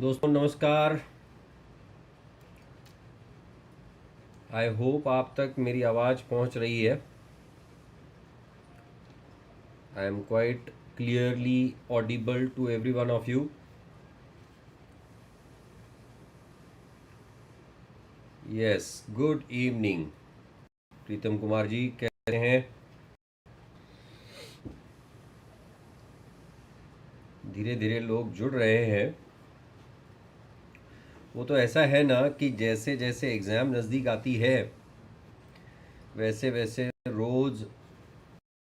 दोस्तों नमस्कार। I hope आप तक मेरी आवाज़ पहुंच रही है। I am quite clearly audible to every one of you. Yes, good evening. Pritam Kumar ji कैसे हैं? धीरे धीरे लोग जुड़ रहे हैं। वो तो ऐसा है ना कि जैसे जैसे एग्ज़ाम नज़दीक आती है वैसे वैसे रोज़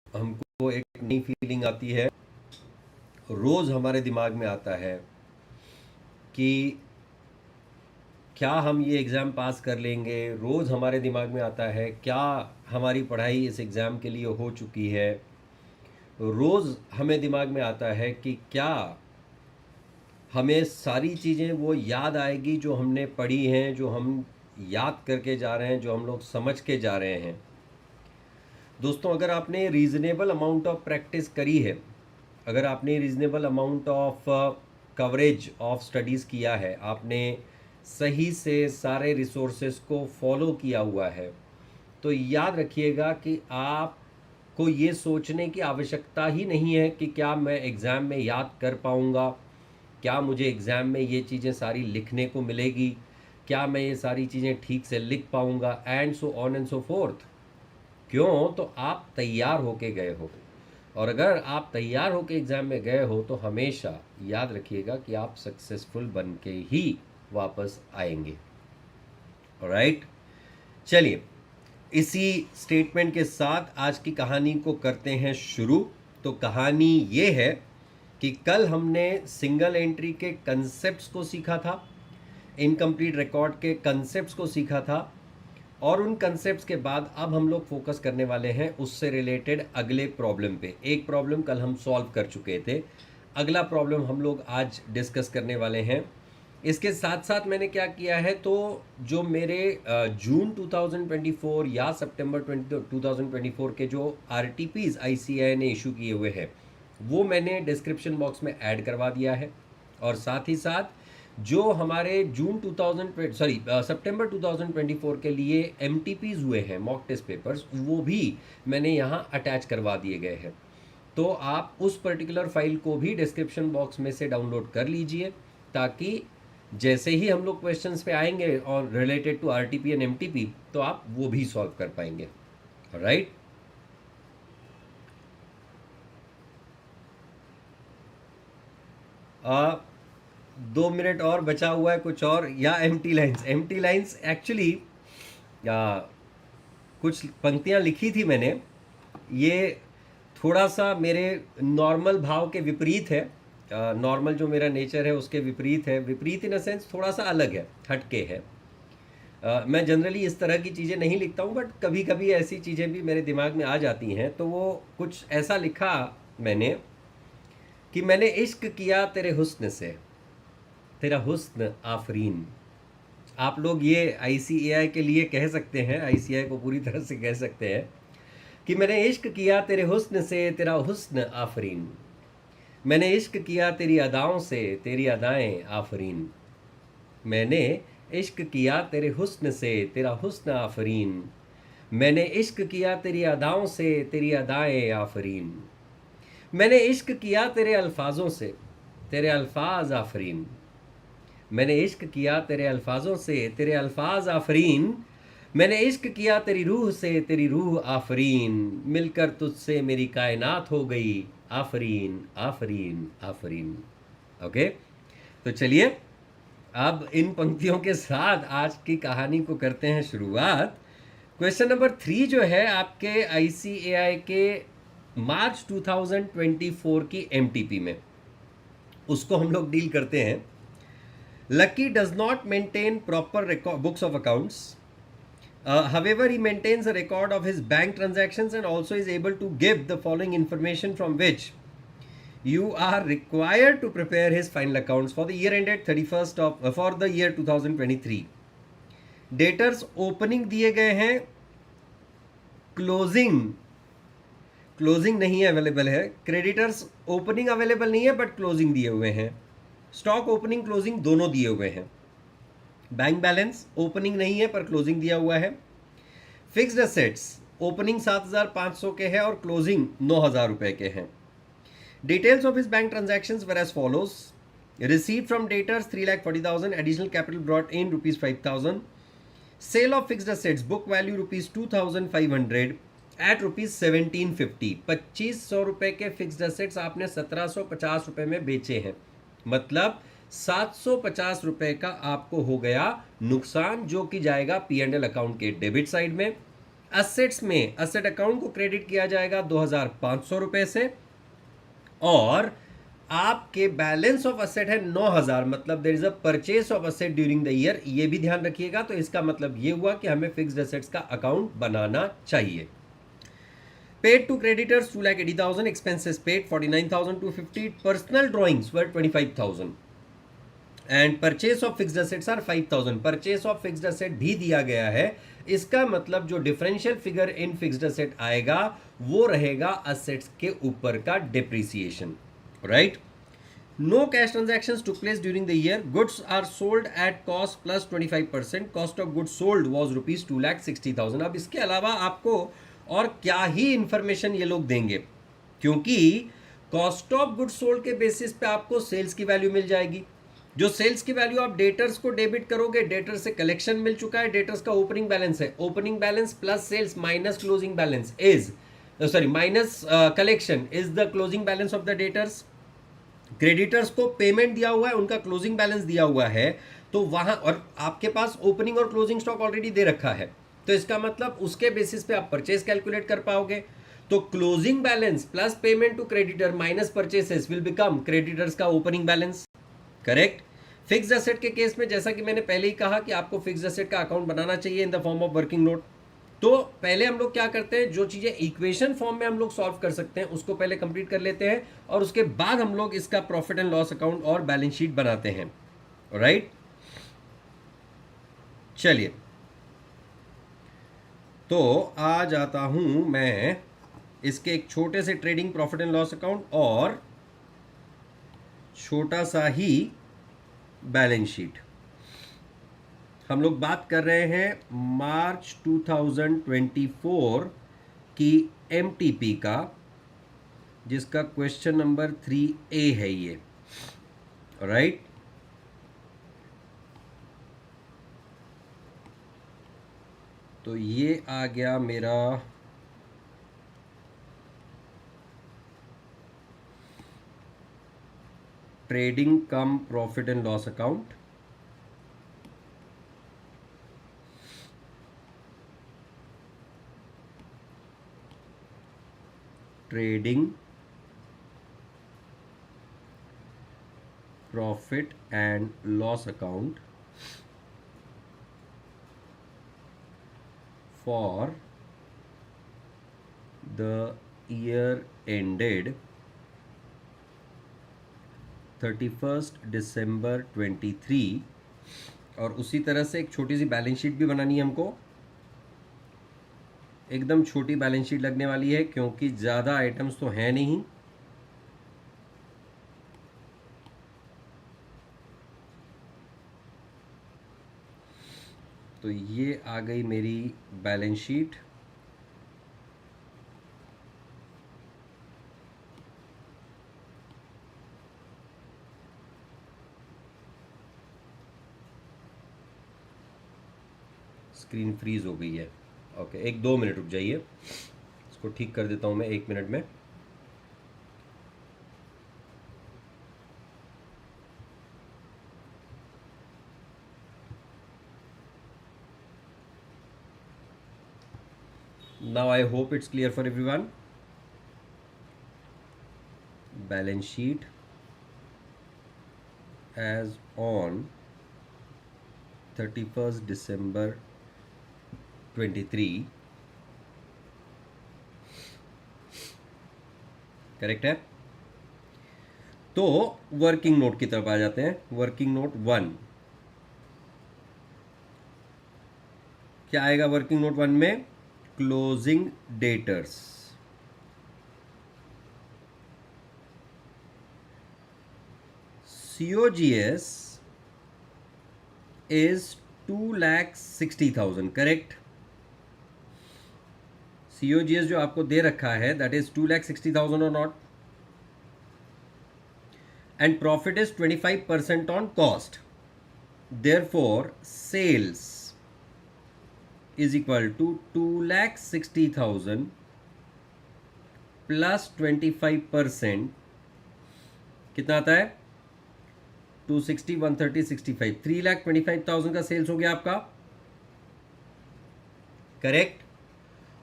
हमको एक नई फीलिंग आती है। रोज़ हमारे दिमाग में आता है कि क्या हम ये एग्ज़ाम पास कर लेंगे। रोज़ हमारे दिमाग में आता है क्या हमारी पढ़ाई इस एग्ज़ाम के लिए हो चुकी है। रोज़ हमें दिमाग में आता है कि क्या हमें सारी चीज़ें वो याद आएगी जो हमने पढ़ी हैं, जो हम याद करके जा रहे हैं, जो हम लोग समझ के जा रहे हैं। दोस्तों, अगर आपने रीज़नेबल अमाउंट ऑफ प्रैक्टिस करी है, अगर आपने reasonable amount of coverage of studies किया है, आपने सही से सारे रिसोर्सेज को फॉलो किया हुआ है, तो याद रखिएगा कि आपको ये सोचने की आवश्यकता ही नहीं है कि क्या मैं एग्ज़ाम में याद कर पाऊँगा, क्या मुझे एग्ज़ाम में ये चीज़ें सारी लिखने को मिलेगी, क्या मैं ये सारी चीज़ें ठीक से लिख पाऊँगा, and so on and so fourth. क्यों? तो आप तैयार होके गए हो, और अगर आप तैयार होके एग्ज़ाम में गए हो तो हमेशा याद रखिएगा कि आप सक्सेसफुल बन के ही वापस आएंगे। ऑलराइट, चलिए इसी स्टेटमेंट के साथ आज की कहानी को करते हैं शुरू। तो कहानी ये है कि कल हमने सिंगल एंट्री के कंसेप्ट्स को सीखा था, इनकम्प्लीट रिकॉर्ड के कंसेप्ट्स को सीखा था, और उन कंसेप्ट्स के बाद अब हम लोग फोकस करने वाले हैं उससे रिलेटेड अगले प्रॉब्लम पे। एक प्रॉब्लम कल हम सॉल्व कर चुके थे, अगला प्रॉब्लम हम लोग आज डिस्कस करने वाले हैं। इसके साथ साथ मैंने क्या किया है, तो जो मेरे जून 2024 या सितंबर 2024 के जो RTPs ICAI ने इशू किए हुए हैं वो मैंने डिस्क्रिप्शन बॉक्स में ऐड करवा दिया है। और साथ ही साथ जो हमारे सितंबर 2024 के लिए MTPs हुए हैं, मॉक टेस्ट पेपर्स, वो भी मैंने यहाँ अटैच करवा दिए गए हैं। तो आप उस पर्टिकुलर फाइल को भी डिस्क्रिप्शन बॉक्स में से डाउनलोड कर लीजिए, ताकि जैसे ही हम लोग क्वेश्चंस पे आएंगे और related to RTP and MTP तो आप वो भी सॉल्व कर पाएंगे। राइट, आ 2 मिनट और बचा हुआ है कुछ और, या एम्प्टी लाइंस एक्चुअली कुछ पंक्तियां लिखी थी मैंने, ये थोड़ा सा मेरे नॉर्मल भाव के विपरीत है। नॉर्मल जो मेरा नेचर है उसके विपरीत है, विपरीत इन अ सेंस थोड़ा सा अलग है, हटके है। मैं जनरली इस तरह की चीज़ें नहीं लिखता हूँ, बट कभी कभी ऐसी चीज़ें भी मेरे दिमाग में आ जाती हैं। तो वो कुछ ऐसा लिखा मैंने कि मैंने इश्क किया तेरे हुस्न से, तेरा हुस्न आफरीन। आप लोग ये ICAI के लिए कह सकते हैं, ICAI को पूरी तरह से कह सकते हैं कि मैंने इश्क किया तेरे हुस्न से, तेरा हुस्न आफरीन। मैंने इश्क किया तेरी अदाओं से, तेरी अदाएं आफरीन। मैंने इश्क किया तेरे हुस्न से, तेरा हुस्न आफरीन। मैंने इश्क किया तेरी अदाओं से, तेरी अदाएं आफरीन। मैंने इश्क किया तेरे अल्फाजों से, तेरे अल्फाज आफरीन। मैंने इश्क किया तेरे अल्फाजों से, तेरे अल्फाज आफरीन। मैंने इश्क किया तेरी रूह से, तेरी रूह आफरीन। मिलकर तुझसे मेरी कायनात हो गई, आफरीन आफरीन आफरीन। ओके, तो चलिए अब इन पंक्तियों के साथ आज की कहानी को करते हैं शुरुआत। क्वेश्चन नंबर 3 जो है आपके ICAI के मार्च 2024 की MTP में, उसको हम लोग डील करते हैं। Lucky does not maintain proper books of accounts. However, he maintains a record of his bank transactions and also is able to give the following information from which you are required to prepare his final accounts for the year ended 31st of for the year 2023. Daters opening दिए गए हैं, closing नहीं available है। Creditors opening available नहीं है but closing दिए हुए हैं। स्टॉक ओपनिंग क्लोजिंग दोनों दिए हुए हैं। बैंक बैलेंस ओपनिंग नहीं है पर क्लोजिंग दिया हुआ है। फिक्स्ड एसेट्स ओपनिंग 7,500 के हैं और क्लोजिंग 9,000 रुपए के हैं। Details of his bank transactions were as follows: receive from debtors 3,40,000, additional capital brought in ₹5,000, sale of fixed assets book value ₹2,500 at ₹1,750। 2,500 रुपए के फिक्स्ड एसेट्स आपने 1,750 रुपए में बेचे हैं, मतलब 750 रुपए का आपको हो गया नुकसान, जो कि जाएगा P&L अकाउंट के डेबिट साइड में। एसेट्स में एसेट अकाउंट को क्रेडिट किया जाएगा 2,500 रुपए से, और आपके बैलेंस ऑफ असेट है 9,000, मतलब there is a purchase of asset during the year. ये भी ध्यान रखिएगा। तो इसका मतलब ये हुआ कि हमें फिक्स्ड एसेट्स का अकाउंट बनाना चाहिए। Paid to creditors 2,80,000, expenses paid 49,250, personal drawings were 25,000 and purchase of fixed assets are 5,000। Purchase of fixed asset भी दिया गया है। इसका मतलब जो differential figure in fixed asset आएगा वो रहेगा असेट्स के ऊपर का depreciation, right. No cash transactions took place during the year. Goods are sold at cost plus 25%। Cost of goods sold was ₹2,60,000। अब इसके अलावा आपको और क्या ही इंफॉर्मेशन ये लोग देंगे, क्योंकि कॉस्ट ऑफ गुड्स सोल्ड के बेसिस पे आपको सेल्स की वैल्यू मिल जाएगी। जो सेल्स की वैल्यू आप डेटर्स को डेबिट करोगे, डेटर से कलेक्शन मिल चुका है, डेटर्स का ओपनिंग बैलेंस है, opening balance plus sales minus closing balance is minus collection is the closing balance of the debtors. Creditors को पेमेंट दिया हुआ है, उनका क्लोजिंग बैलेंस दिया हुआ है, तो वहां और आपके पास ओपनिंग और क्लोजिंग स्टॉक ऑलरेडी दे रखा है, तो इसका मतलब उसके बेसिस पे आप परचेस कैलकुलेट कर पाओगे। तो closing balance plus payment to creditor minus purchases will become creditors का opening balance, correct. Fixed asset के केस में जैसा कि मैंने पहले ही कहा कि आपको फिक्स्ड एसेट का अकाउंट बनाना चाहिए in the form of working note. तो पहले हम लोग क्या करते हैं, जो चीजें इक्वेशन फॉर्म में हम लोग सॉल्व कर सकते हैं उसको पहले कंप्लीट कर लेते हैं, और उसके बाद हम लोग इसका प्रॉफिट एंड लॉस अकाउंट और बैलेंस शीट बनाते हैं, राइट। चलिए, तो आ जाता हूं मैं इसके एक छोटे से trading profit and loss account और छोटा सा ही बैलेंस शीट। हम लोग बात कर रहे हैं मार्च 2024 की एमटीपी का, जिसका क्वेश्चन नंबर 3A है ये, राइट। तो ये आ गया मेरा trading come profit and loss account. Trading profit and loss account for the year ended 31 दिसंबर 23, और उसी तरह से एक छोटी सी बैलेंस शीट भी बनानी है हमको। एकदम छोटी बैलेंस शीट लगने वाली है क्योंकि ज़्यादा आइटम्स तो हैं नहीं। तो ये आ गई मेरी बैलेंस शीट। स्क्रीन फ्रीज हो गई है। ओके, 1-2 मिनट रुक जाइए, इसको ठीक कर देता हूँ मैं 1 मिनट में। Now I hope it's clear for everyone. Balance sheet as on 31st December 23, correct है। तो वर्किंग नोट की तरफ आ जाते हैं। वर्किंग नोट 1 क्या आएगा? वर्किंग नोट 1 में closing debtors, COGS is 2,60,000, correct. COGS जो आपको दे रखा है दैट इज 2,60,000 और not, and profit is 25% on cost, therefore sales is equal to 2,60,000 plus 25%, कितना आता है 260, 130, 65, 3,25,000 का सेल्स हो गया आपका, करेक्ट।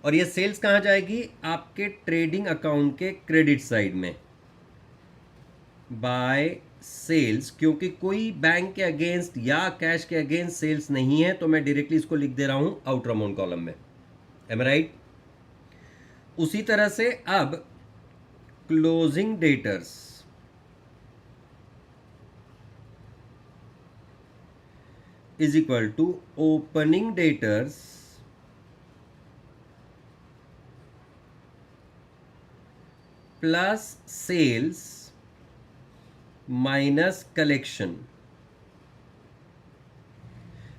और ये सेल्स कहाँ जाएगी, आपके ट्रेडिंग अकाउंट के क्रेडिट साइड में बाय सेल्स, क्योंकि कोई बैंक के अगेंस्ट या कैश के अगेंस्ट सेल्स नहीं है, तो मैं डायरेक्टली इसको लिख दे रहा हूं आउटर अमाउंट कॉलम में, एम राइट। उसी तरह से अब closing debtors is equal to opening debtors plus sales minus collection.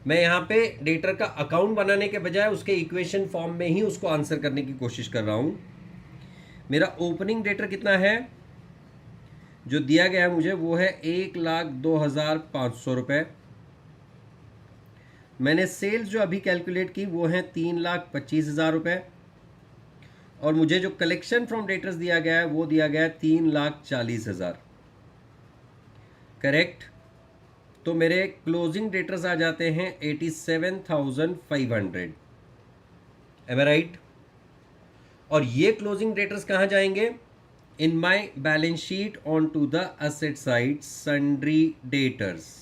मैं यहां पे डेटर का अकाउंट बनाने के बजाय उसके इक्वेशन फॉर्म में ही उसको आंसर करने की कोशिश कर रहा हूं। मेरा ओपनिंग डेटर कितना है जो दिया गया है मुझे, वो है 1,02,500 रुपए। मैंने सेल्स जो अभी कैलकुलेट की वो है 3,25,000 रुपए, और मुझे जो कलेक्शन फ्रॉम डेटर्स दिया गया है वो दिया गया है 3,40,000, करेक्ट। तो मेरे क्लोजिंग डेटर्स आ जाते हैं 87,500, एम आई राइट। और ये क्लोजिंग डेटर्स कहाँ जाएंगे, in my balance sheet on to the asset side sundry debtors.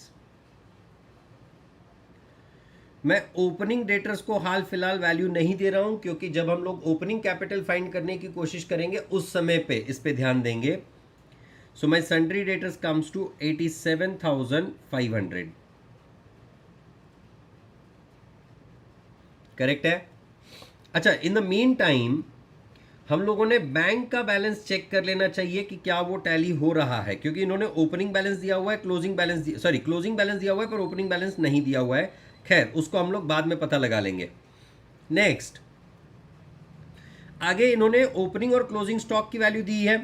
मैं ओपनिंग डेटर्स को हाल फिलहाल वैल्यू नहीं दे रहा हूं, क्योंकि जब हम लोग ओपनिंग कैपिटल फाइंड करने की कोशिश करेंगे उस समय पे इस पे ध्यान देंगे। So my sundry debtors comes to 87,500, correct है। अच्छा, इन द मीन टाइम हम लोगों ने बैंक का बैलेंस चेक कर लेना चाहिए कि क्या वो टैली हो रहा है, क्योंकि इन्होंने ओपनिंग बैलेंस दिया हुआ है, क्लोजिंग बैलेंस क्लोजिंग बैलेंस दिया हुआ है पर ओपनिंग बैलेंस नहीं दिया हुआ है। खैर, उसको हम लोग बाद में पता लगा लेंगे। नेक्स्ट, आगे इन्होंने ओपनिंग और क्लोजिंग स्टॉक की वैल्यू दी है,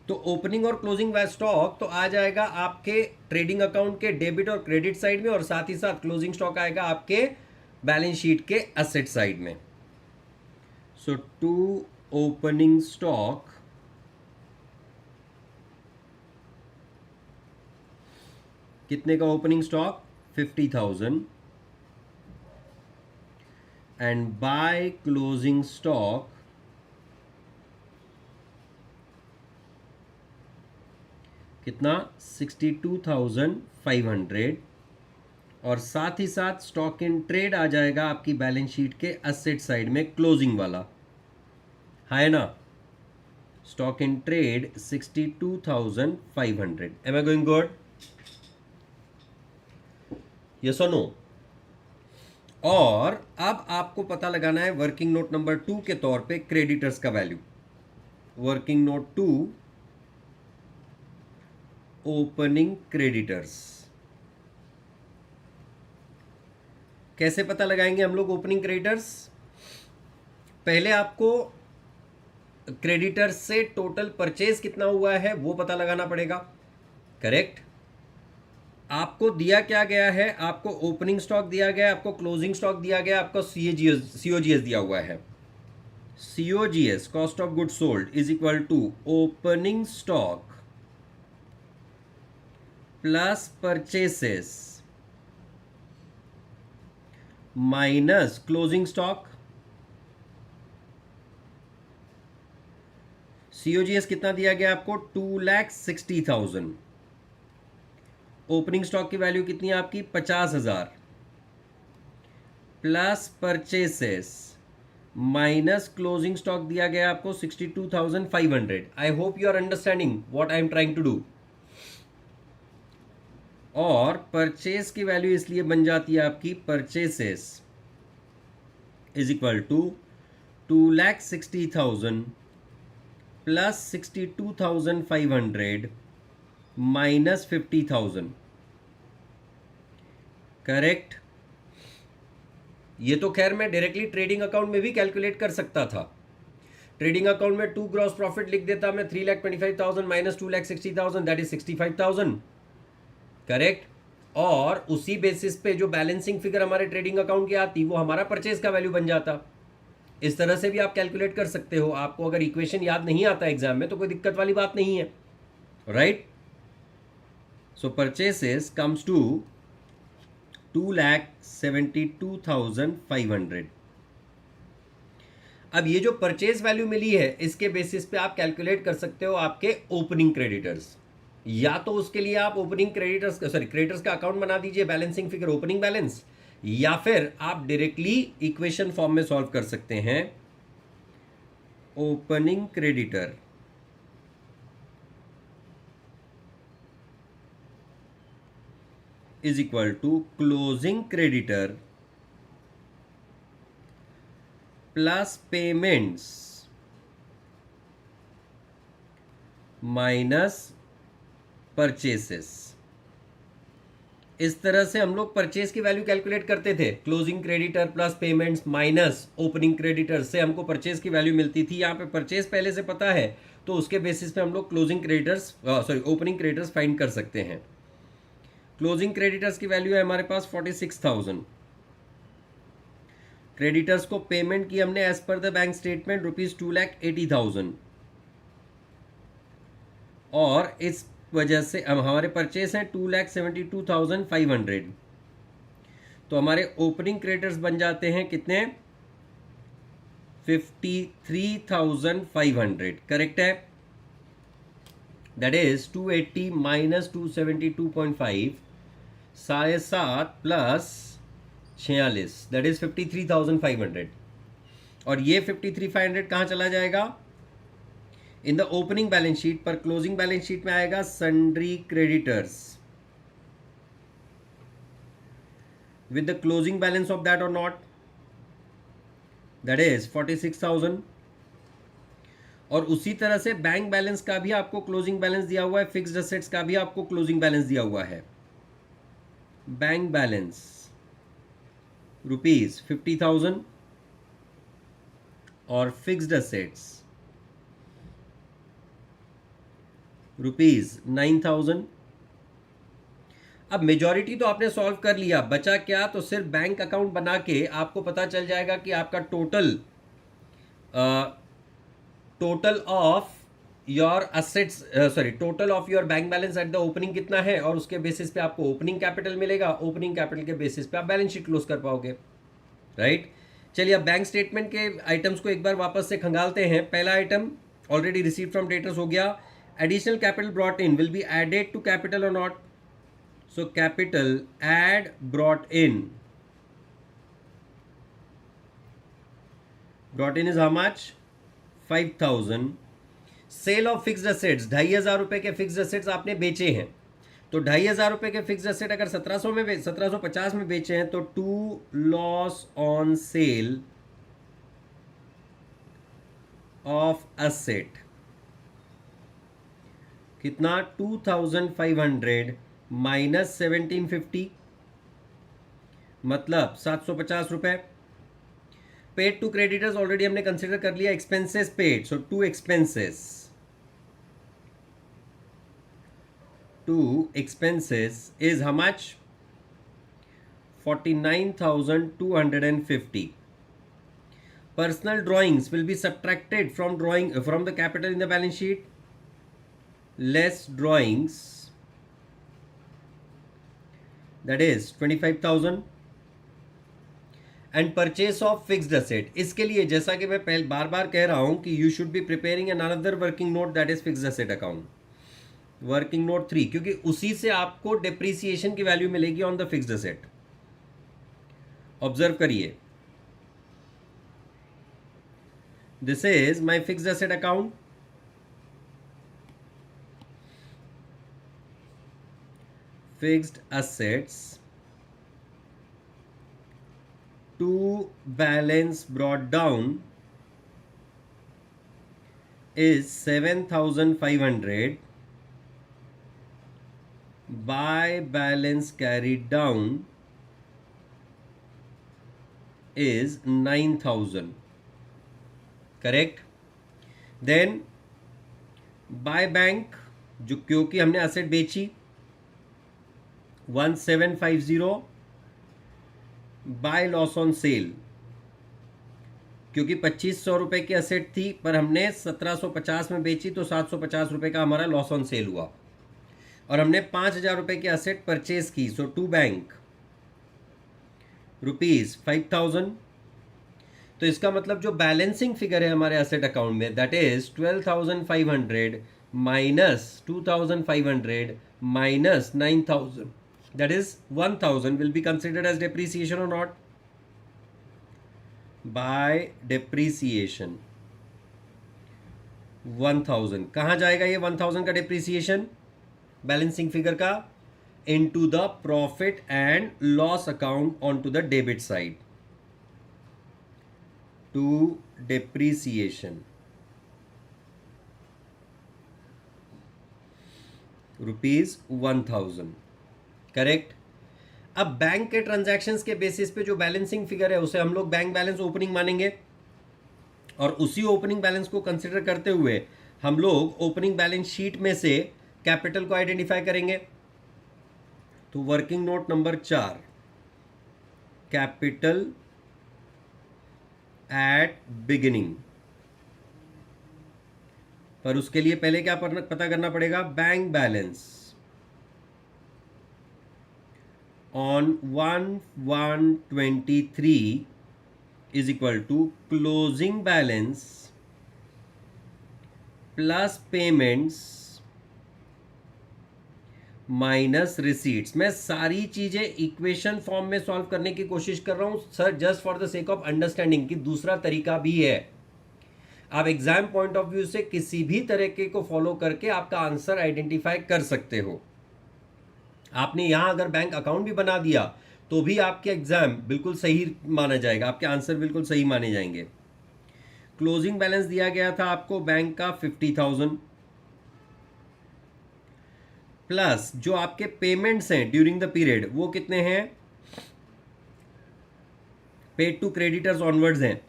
तो ओपनिंग और क्लोजिंग स्टॉक तो आ जाएगा आपके ट्रेडिंग अकाउंट के डेबिट और क्रेडिट साइड में, और साथ ही साथ क्लोजिंग स्टॉक आएगा आपके बैलेंस शीट के एसेट साइड में। सो टू ओपनिंग स्टॉक कितने का opening stock 50,000, and bye closing stock कितना 62,500, और साथ ही साथ स्टॉक इन ट्रेड आ जाएगा आपकी बैलेंस शीट के एसेट साइड में, क्लोजिंग वाला है ना। Stock in trade 62,500, am I going good, yes और नो। और अब आपको पता लगाना है वर्किंग नोट नंबर 2 के तौर पे क्रेडिटर्स का value. Working note 2 opening creditors, कैसे पता लगाएंगे हम लोग ओपनिंग क्रेडिटर्स। पहले आपको क्रेडिटर्स से टोटल परचेज कितना हुआ है वो पता लगाना पड़ेगा, करेक्ट। आपको दिया क्या गया है, आपको ओपनिंग स्टॉक दिया गया, आपको क्लोजिंग स्टॉक दिया गया, आपको सीओजीएस दिया हुआ है। COGS cost of good sold is equal to opening stock plus purchases minus closing stock. COGS कितना दिया गया आपको 2,60,000, ओपनिंग स्टॉक की वैल्यू कितनी है आपकी 50,000, plus purchases minus closing stock दिया गया आपको 62,500। I hope you are understanding what I am trying to do. और परचेस की वैल्यू इसलिए बन जाती है आपकी purchases is equal to 2,60,000 plus 62,500 minus 50,000, correct. ये तो खैर मैं डायरेक्टली ट्रेडिंग अकाउंट में भी कैलकुलेट कर सकता था। ट्रेडिंग अकाउंट में 2 ग्रॉस प्रॉफिट लिख देता मैं, 3,25,000 माइनस 2,60,000, दैट इज 65,000, करेक्ट। और उसी बेसिस पे जो बैलेंसिंग फिगर हमारे ट्रेडिंग अकाउंट की आती वो हमारा परचेज का वैल्यू बन जाता। इस तरह से भी आप कैलकुलेट कर सकते हो। आपको अगर इक्वेशन याद नहीं आता एग्जाम में तो कोई दिक्कत वाली बात नहीं है, right. So purchases comes to 2,72,500। अब ये जो परचेज वैल्यू मिली है इसके बेसिस पे आप कैलकुलेट कर सकते हो आपके ओपनिंग क्रेडिटर्स। या तो उसके लिए आप ओपनिंग क्रेडिटर्स का अकाउंट बना दीजिए, बैलेंसिंग फिगर ओपनिंग बैलेंस, या फिर आप डायरेक्टली इक्वेशन फॉर्म में सॉल्व कर सकते हैं। Opening creditor is equal to closing creditor plus payments minus purchases. इस तरह से हम लोग परचेज की वैल्यू कैलकुलेट करते थे। Closing creditor plus payments minus opening creditor से हमको परचेज की वैल्यू मिलती थी। यहाँ पे परचेज पहले से पता है तो उसके बेसिस पे हम लोग closing creditors opening creditors find कर सकते हैं। क्लोजिंग क्रेडिटर्स की वैल्यू है हमारे पास 46,000। क्रेडिटर्स को पेमेंट की हमने as per the bank statement ₹2,80,000, और इस वजह से अब हमारे परचेस हैं 2,72,500। तो हमारे ओपनिंग क्रेडिटर्स बन जाते हैं कितने? 53,500, करेक्ट है। That is 280 minus 272.5, 7.5 plus 46, that is 53,500। और ये 53,500 कहाँ चला जाएगा? In the opening balance sheet, पर क्लोजिंग बैलेंस शीट में आएगा sundry creditors with the closing balance of that और नॉट, दैट इज 46,000। और उसी तरह से बैंक बैलेंस का भी आपको क्लोजिंग बैलेंस दिया हुआ है, फिक्स्ड असेट्स का भी आपको क्लोजिंग बैलेंस दिया हुआ है। बैंक बैलेंस ₹50,000 और फिक्स्ड असेट्स ₹9,000। अब मेजॉरिटी तो आपने सॉल्व कर लिया, बचा क्या? तो सिर्फ बैंक अकाउंट बना के आपको पता चल जाएगा कि आपका total of your assets total of your bank balance at the opening कितना है, और उसके बेसिस पे आपको ओपनिंग कैपिटल मिलेगा। ओपनिंग कैपिटल के बेसिस पे आप बैलेंस शीट क्लोज कर पाओगे, राइट। चलिए अब बैंक स्टेटमेंट के आइटम्स को एक बार वापस से खंगालते हैं। पहला item already receive from debtors हो गया। Additional capital brought in will be added to capital और not? So capital add brought in is how much? 5,000. Sale of fixed assets, 2,500 रुपए के फिक्स्ड असेट्स आपने बेचे हैं। तो 2,500 रुपए के फिक्स्ड असेट अगर 1750 में बेचे हैं तो to loss on sale of asset कितना? 2,500 माइनस 1,750, मतलब 750 रुपए। पेड टू क्रेडिटर्स ऑलरेडी हमने कंसिडर कर लिया, expenses paid, so to expenses is how much? 49,250. Personal drawings will be subtracted from the capital in the balance sheet. Less drawings, that is 25,000. And purchase of fixed asset, इसके लिए जैसा कि मैं बार बार कह रहा हूं कि you should be preparing an another working note, that is fixed asset account, working note 3, क्योंकि उसी से आपको डिप्रीसिएशन की वैल्यू मिलेगी on the fixed asset. Observe करिए, this is my fixed asset account, fixed assets to balance brought down is 7,500 by balance carried down is 9,000. Correct. Then by bank, जो क्योंकि हमने असेट बेची 1750, बाय लॉस ऑन सेल, क्योंकि 2500 रुपए की asset थी पर हमने 1750 में बेची तो 750 रुपए का हमारा लॉस ऑन सेल हुआ, और हमने 5000 रुपए की असेट परचेज की. So to bank ₹5000. तो इसका मतलब जो बैलेंसिंग फिगर है हमारे एसेट अकाउंट में, that is 12,500 minus 2,500 minus 9,000, that is 1,000 will be considered as depreciation और नॉट. बाय डेप्रीसिएशन 1,000 कहां जाएगा ये 1,000 का डेप्रीसिएशन बैलेंसिंग फिगर का? Into the profit and loss account on to the debit side. To depreciation ₹1,000. Correct. अब bank के transactions के basis पे जो बैलेंसिंग फिगर है उसे हम लोग बैंक बैलेंस ओपनिंग मानेंगे, और उसी ओपनिंग बैलेंस को कंसिडर करते हुए हम लोग ओपनिंग बैलेंस शीट में से कैपिटल को आइडेंटिफाई करेंगे. तो working note number 4, capital at beginning. पर उसके लिए पहले क्या पता करना पड़ेगा? Bank balance on 1/1/23 is equal to closing balance plus payments minus receipts. मैं सारी चीजें इक्वेशन फॉर्म में सॉल्व करने की कोशिश कर रहा हूं sir, just for the sake of understanding, कि दूसरा तरीका भी है. आप एग्जाम पॉइंट ऑफ व्यू से किसी भी तरीके को फॉलो करके आपका आंसर आइडेंटिफाई कर सकते हो. आपने यहां अगर बैंक अकाउंट भी बना दिया तो भी आपके एग्जाम बिल्कुल सही माना जाएगा, आपके आंसर बिल्कुल सही माने जाएंगे. क्लोजिंग बैलेंस दिया गया था आपको बैंक का 50,000, प्लस जो आपके पेमेंट्स हैं ड्यूरिंग द पीरियड वो कितने हैं? पेड टू क्रेडिटर्स ऑनवर्ड्स हैं,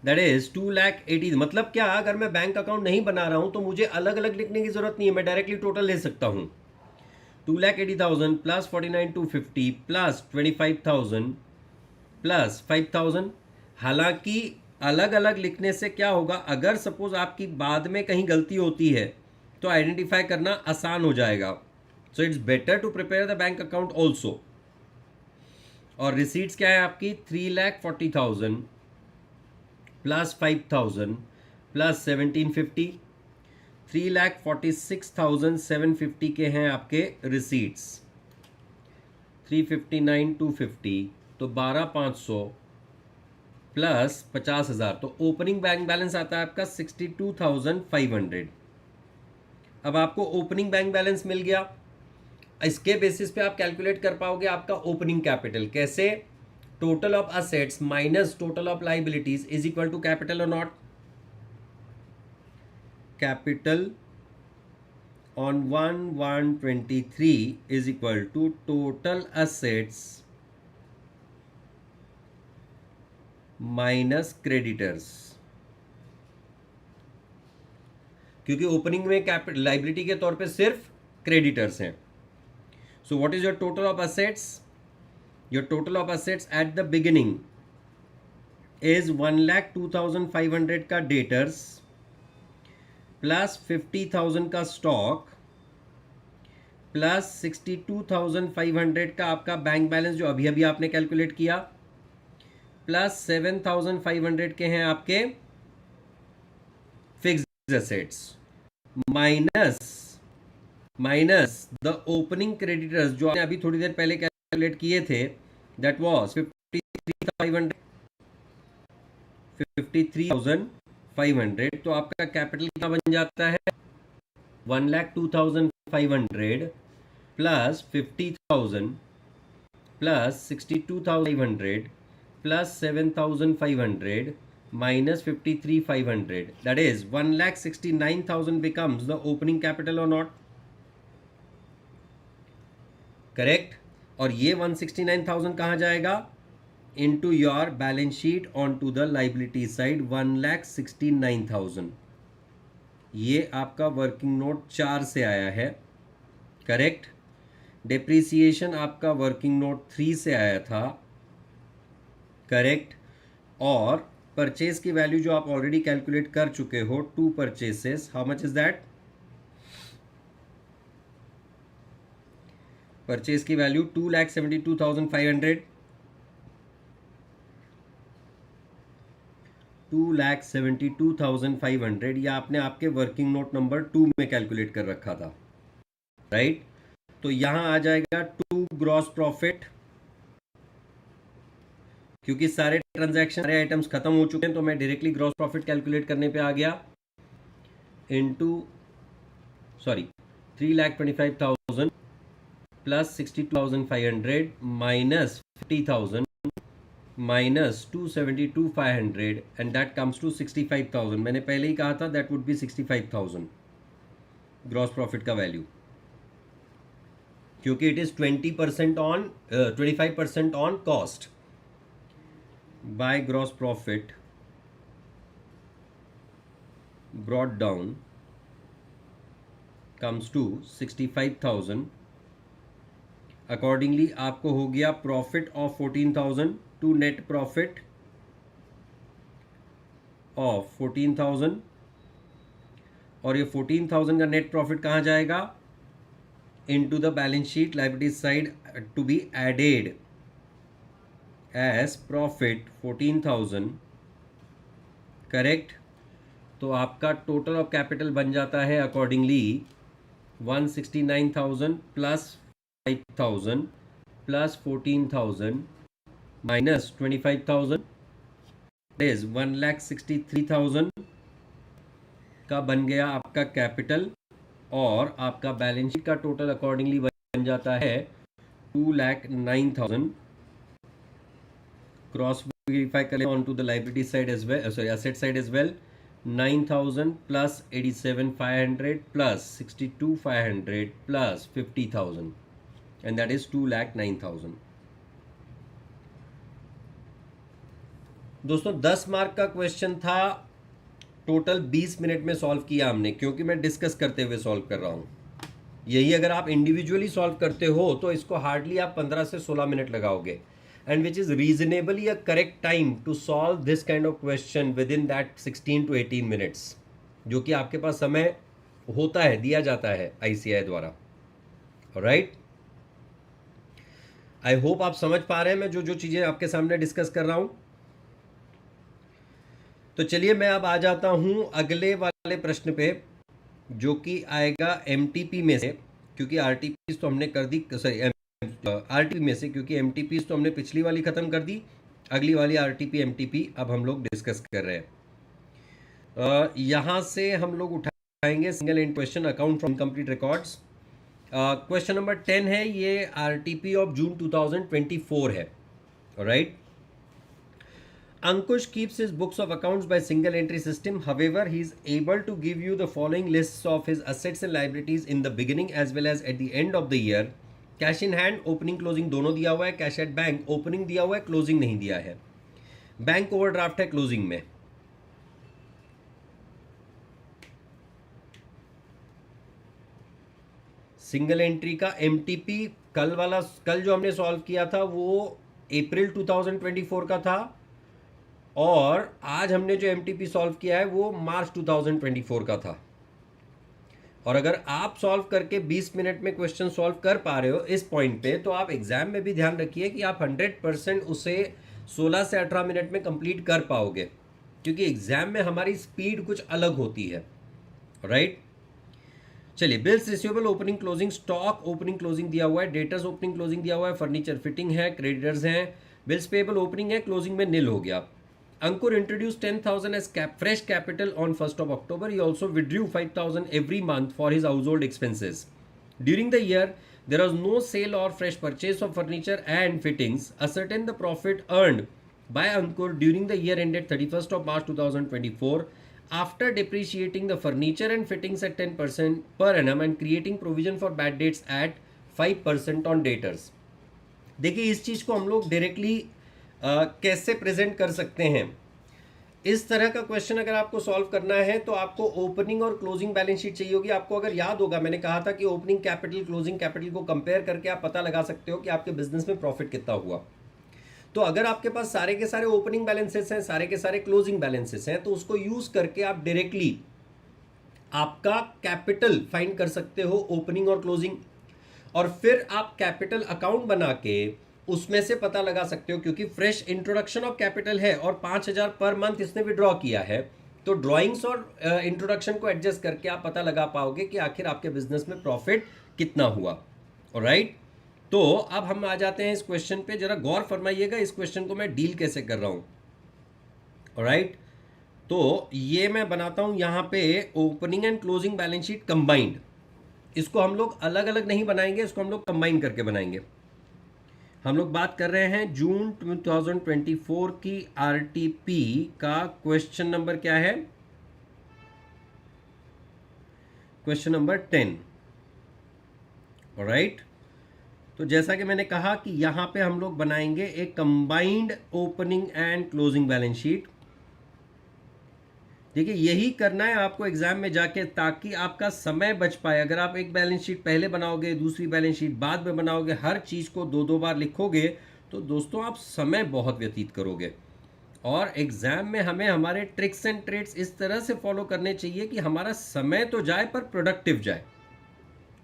दैट इज 2,80,000. मतलब क्या, अगर मैं बैंक अकाउंट नहीं बना रहा हूं तो मुझे अलग अलग लिखने की जरूरत नहीं है, मैं डायरेक्टली टोटल ले सकता हूं. 2,80,000 प्लस 49,250 प्लस 25,000 प्लस 5,000. हालांकि अलग अलग लिखने से क्या होगा, अगर सपोज आपकी बाद में कहीं गलती होती है तो आइडेंटिफाई करना आसान हो जाएगा. So it's better to prepare the bank account also. और रिसीट्स क्या है आपकी? 3,40,000 प्लस 5,000 प्लस 1,750, 3,46,750 के हैं आपके रिसीट्स. 359,250 तो 12,500 प्लस 50,000, तो ओपनिंग बैंक बैलेंस आता है आपका 62,500. अब आपको ओपनिंग बैंक बैलेंस मिल गया, इसके बेसिस पे आप कैलकुलेट कर पाओगे आपका ओपनिंग कैपिटल. कैसे? Total of assets minus total of liabilities is equal to capital और not? Capital on 1/1/23 is equal to total assets minus creditors, क्योंकि ओपनिंग में कैपिटल लाइबिलिटी के तौर पे सिर्फ क्रेडिटर्स हैं. So what is your total of assets? Your total of assets at the beginning is 1,02,500 का debtors plus 50,000 का stock plus 62,500 का आपका बैंक बैलेंस जो अभी अभी आपने कैलकुलेट किया, प्लस 7,500 के हैं आपके fixed assets, minus the opening creditors जो आपने अभी थोड़ी देर पहले कैलकुलेट किए थे, दैट वाज 53,500. तो आपका कैपिटल कितना बन जाता है? 1,02,500 plus 50,000 plus 62,500 plus 7,500 minus 53,500, that is 1,69,000 becomes the opening capital or not? Correct. और ये 169,000 कहाँ जाएगा? Into your balance sheet on to the liability side 1,69,000। ये आपका वर्किंग नोट 4 से आया है, करेक्ट। डिप्रिसिएशन आपका वर्किंग नोट 3 से आया था, करेक्ट। और परचेज की वैल्यू जो आप ऑलरेडी कैलकुलेट कर चुके हो, 2 purchases, how much is that? Purchase की वैल्यू 2,72,500, 2,72,500। या आपने आपके वर्किंग नोट नंबर 2 में कैलकुलेट कर रखा था, राइट। तो यहां आ जाएगा 2 ग्रॉस प्रॉफिट, क्योंकि सारे ट्रांजैक्शन, सारे आइटम्स खत्म हो चुके हैं, तो मैं डायरेक्टली ग्रॉस प्रॉफिट कैलकुलेट करने पे आ गया। Into 3,25,000 plus 62,500 minus 50,000 minus 272,500 and that comes to 65,000। मैंने पहले ही कहा था that would be 65,000 gross profit का वैल्यू, क्योंकि it is 20% on 25% on cost. By gross profit brought down comes to 65,000। Accordingly आपको हो गया profit of 14,000 to net profit of 14,000। और ये 14,000 का नेट प्रॉफिट कहाँ जाएगा? Into the balance sheet liability side to be added as profit 14,000, correct. तो आपका टोटल ऑफ कैपिटल बन जाता है accordingly 169,000 plus 5,000 plus 14,000 minus 25,000 is 1,63,000 का बन गया आपका कैपिटल। और आपका बैलेंस शीट का टोटल अकॉर्डिंगली बन जाता है 2,09,000। क्रॉस वेरीफाई करें on to the liability side as well, sorry asset side as well. 9,000 plus 87,500 plus 62,500 plus 50,000 and that is 2,09,000। दोस्तों 10 मार्क का क्वेश्चन था, टोटल 20 मिनट में सॉल्व किया हमने, क्योंकि मैं डिस्कस करते हुए सॉल्व कर रहा हूं। यही अगर आप इंडिविजुअली सॉल्व करते हो तो इसको हार्डली आप 15 से 16 मिनट लगाओगे, and which is reasonably a correct time to solve this kind of question within that 16 to 18 minutes, जो कि आपके पास समय होता है, दिया जाता है ICAI द्वारा, राइट। आई होप आप समझ पा रहे हैं मैं जो जो चीजें आपके सामने डिस्कस कर रहा हूं। तो चलिए मैं अब आ जाता हूं अगले वाले प्रश्न पे, जो कि आएगा MTP में से, क्योंकि RTP तो हमने कर दी, सॉरी RTP में से, क्योंकि MTP तो हमने पिछली वाली खत्म कर दी। अगली वाली RTP MTP अब हम लोग डिस्कस कर रहे हैं। यहां से हम लोग उठाएंगे single and question account from incomplete records. Question number 10 है, ये RTP ऑफ जून 2024 है, right. Ankush keeps his books of accounts by single entry system. However, he is able to give you the following lists of his assets and liabilities in the beginning as well as at the end of the year. Cash in hand, opening closing दोनों दिया हुआ है। Cash at bank, opening दिया हुआ है, closing नहीं दिया है। बैंक ओवरड्राफ्ट है क्लोजिंग में। सिंगल एंट्री का MTP कल जो हमने सॉल्व किया था वो अप्रैल 2024 का था, और आज हमने जो MTP सॉल्व किया है वो मार्च 2024 का था। और अगर आप सॉल्व करके 20 मिनट में क्वेश्चन सॉल्व कर पा रहे हो इस पॉइंट पे, तो आप एग्जाम में भी ध्यान रखिए कि आप 100% उसे 16 से 18 मिनट में कंप्लीट कर पाओगे, क्योंकि एग्जाम में हमारी स्पीड कुछ अलग होती है, राइट। चलिए, bills receivable opening closing, stock opening closing दिया हुआ है, डेटर्स ओपनिंग क्लोजिंग दिया हुआ है, फर्नीचर फिटिंग है, क्रेडिटर्स हैं, बिल्स पेबल ओपनिंग है, क्लोजिंग में नील हो गया। Ankur introduced 10,000 as fresh capital on 1st of October. He also withdrew 5,000 every month for his household expenses. During the year, there was no sale or fresh purchase of furniture and fittings. Ascertain the profit earned by Ankur during the year ended 31st of March 2024 after depreciating the furniture and fittings at 10% per annum and creating provision for bad debts at 5% on debtors. देखिए इस चीज़ को हम लोग directly कैसे present कर सकते हैं। इस तरह का क्वेश्चन अगर आपको सॉल्व करना है तो आपको ओपनिंग और क्लोजिंग बैलेंस शीट चाहिए होगी। आपको अगर याद होगा मैंने कहा था कि ओपनिंग कैपिटल क्लोजिंग कैपिटल को कंपेयर करके आप पता लगा सकते हो कि आपके बिजनेस में प्रॉफिट कितना हुआ। तो अगर आपके पास सारे के सारे ओपनिंग बैलेंसेस हैं, सारे के सारे क्लोजिंग बैलेंसेस हैं, तो उसको यूज करके आप डायरेक्टली आपका कैपिटल फाइंड कर सकते हो ओपनिंग और क्लोजिंग, और फिर आप कैपिटल अकाउंट बना के उसमें से पता लगा सकते हो, क्योंकि फ्रेश इंट्रोडक्शन ऑफ कैपिटल है और 5,000 पर मंथ इसने विड्रॉ किया है, तो ड्रॉइंग्स और इंट्रोडक्शन को एडजस्ट करके आप पता लगा पाओगे कि आखिर आपके बिजनेस में प्रॉफिट कितना हुआ। ऑलराइट, तो अब हम आ जाते हैं इस क्वेश्चन पे। जरा गौर फरमाइएगा इस क्वेश्चन को मैं डील कैसे कर रहा हूं। ऑलराइट, तो ये मैं बनाता हूं यहां पे opening and closing balance sheet combined. इसको हम लोग अलग अलग नहीं बनाएंगे, इसको हम लोग कंबाइन करके बनाएंगे। हम लोग बात कर रहे हैं जून 2024 की आरटीपी का। क्वेश्चन नंबर क्या है? Question number 10। ऑलराइट, तो जैसा कि मैंने कहा कि यहां पे हम लोग बनाएंगे एक combined opening and closing balance sheet. देखिए यही करना है आपको एग्जाम में जाके, ताकि आपका समय बच पाए। अगर आप एक बैलेंस शीट पहले बनाओगे, दूसरी बैलेंस शीट बाद में बनाओगे, हर चीज़ को दो दो बार लिखोगे, तो दोस्तों आप समय बहुत व्यतीत करोगे। और एग्जाम में हमें हमारे ट्रिक्स एंड ट्रेड्स इस तरह से फॉलो करने चाहिए कि हमारा समय तो जाए पर प्रोडक्टिव जाए।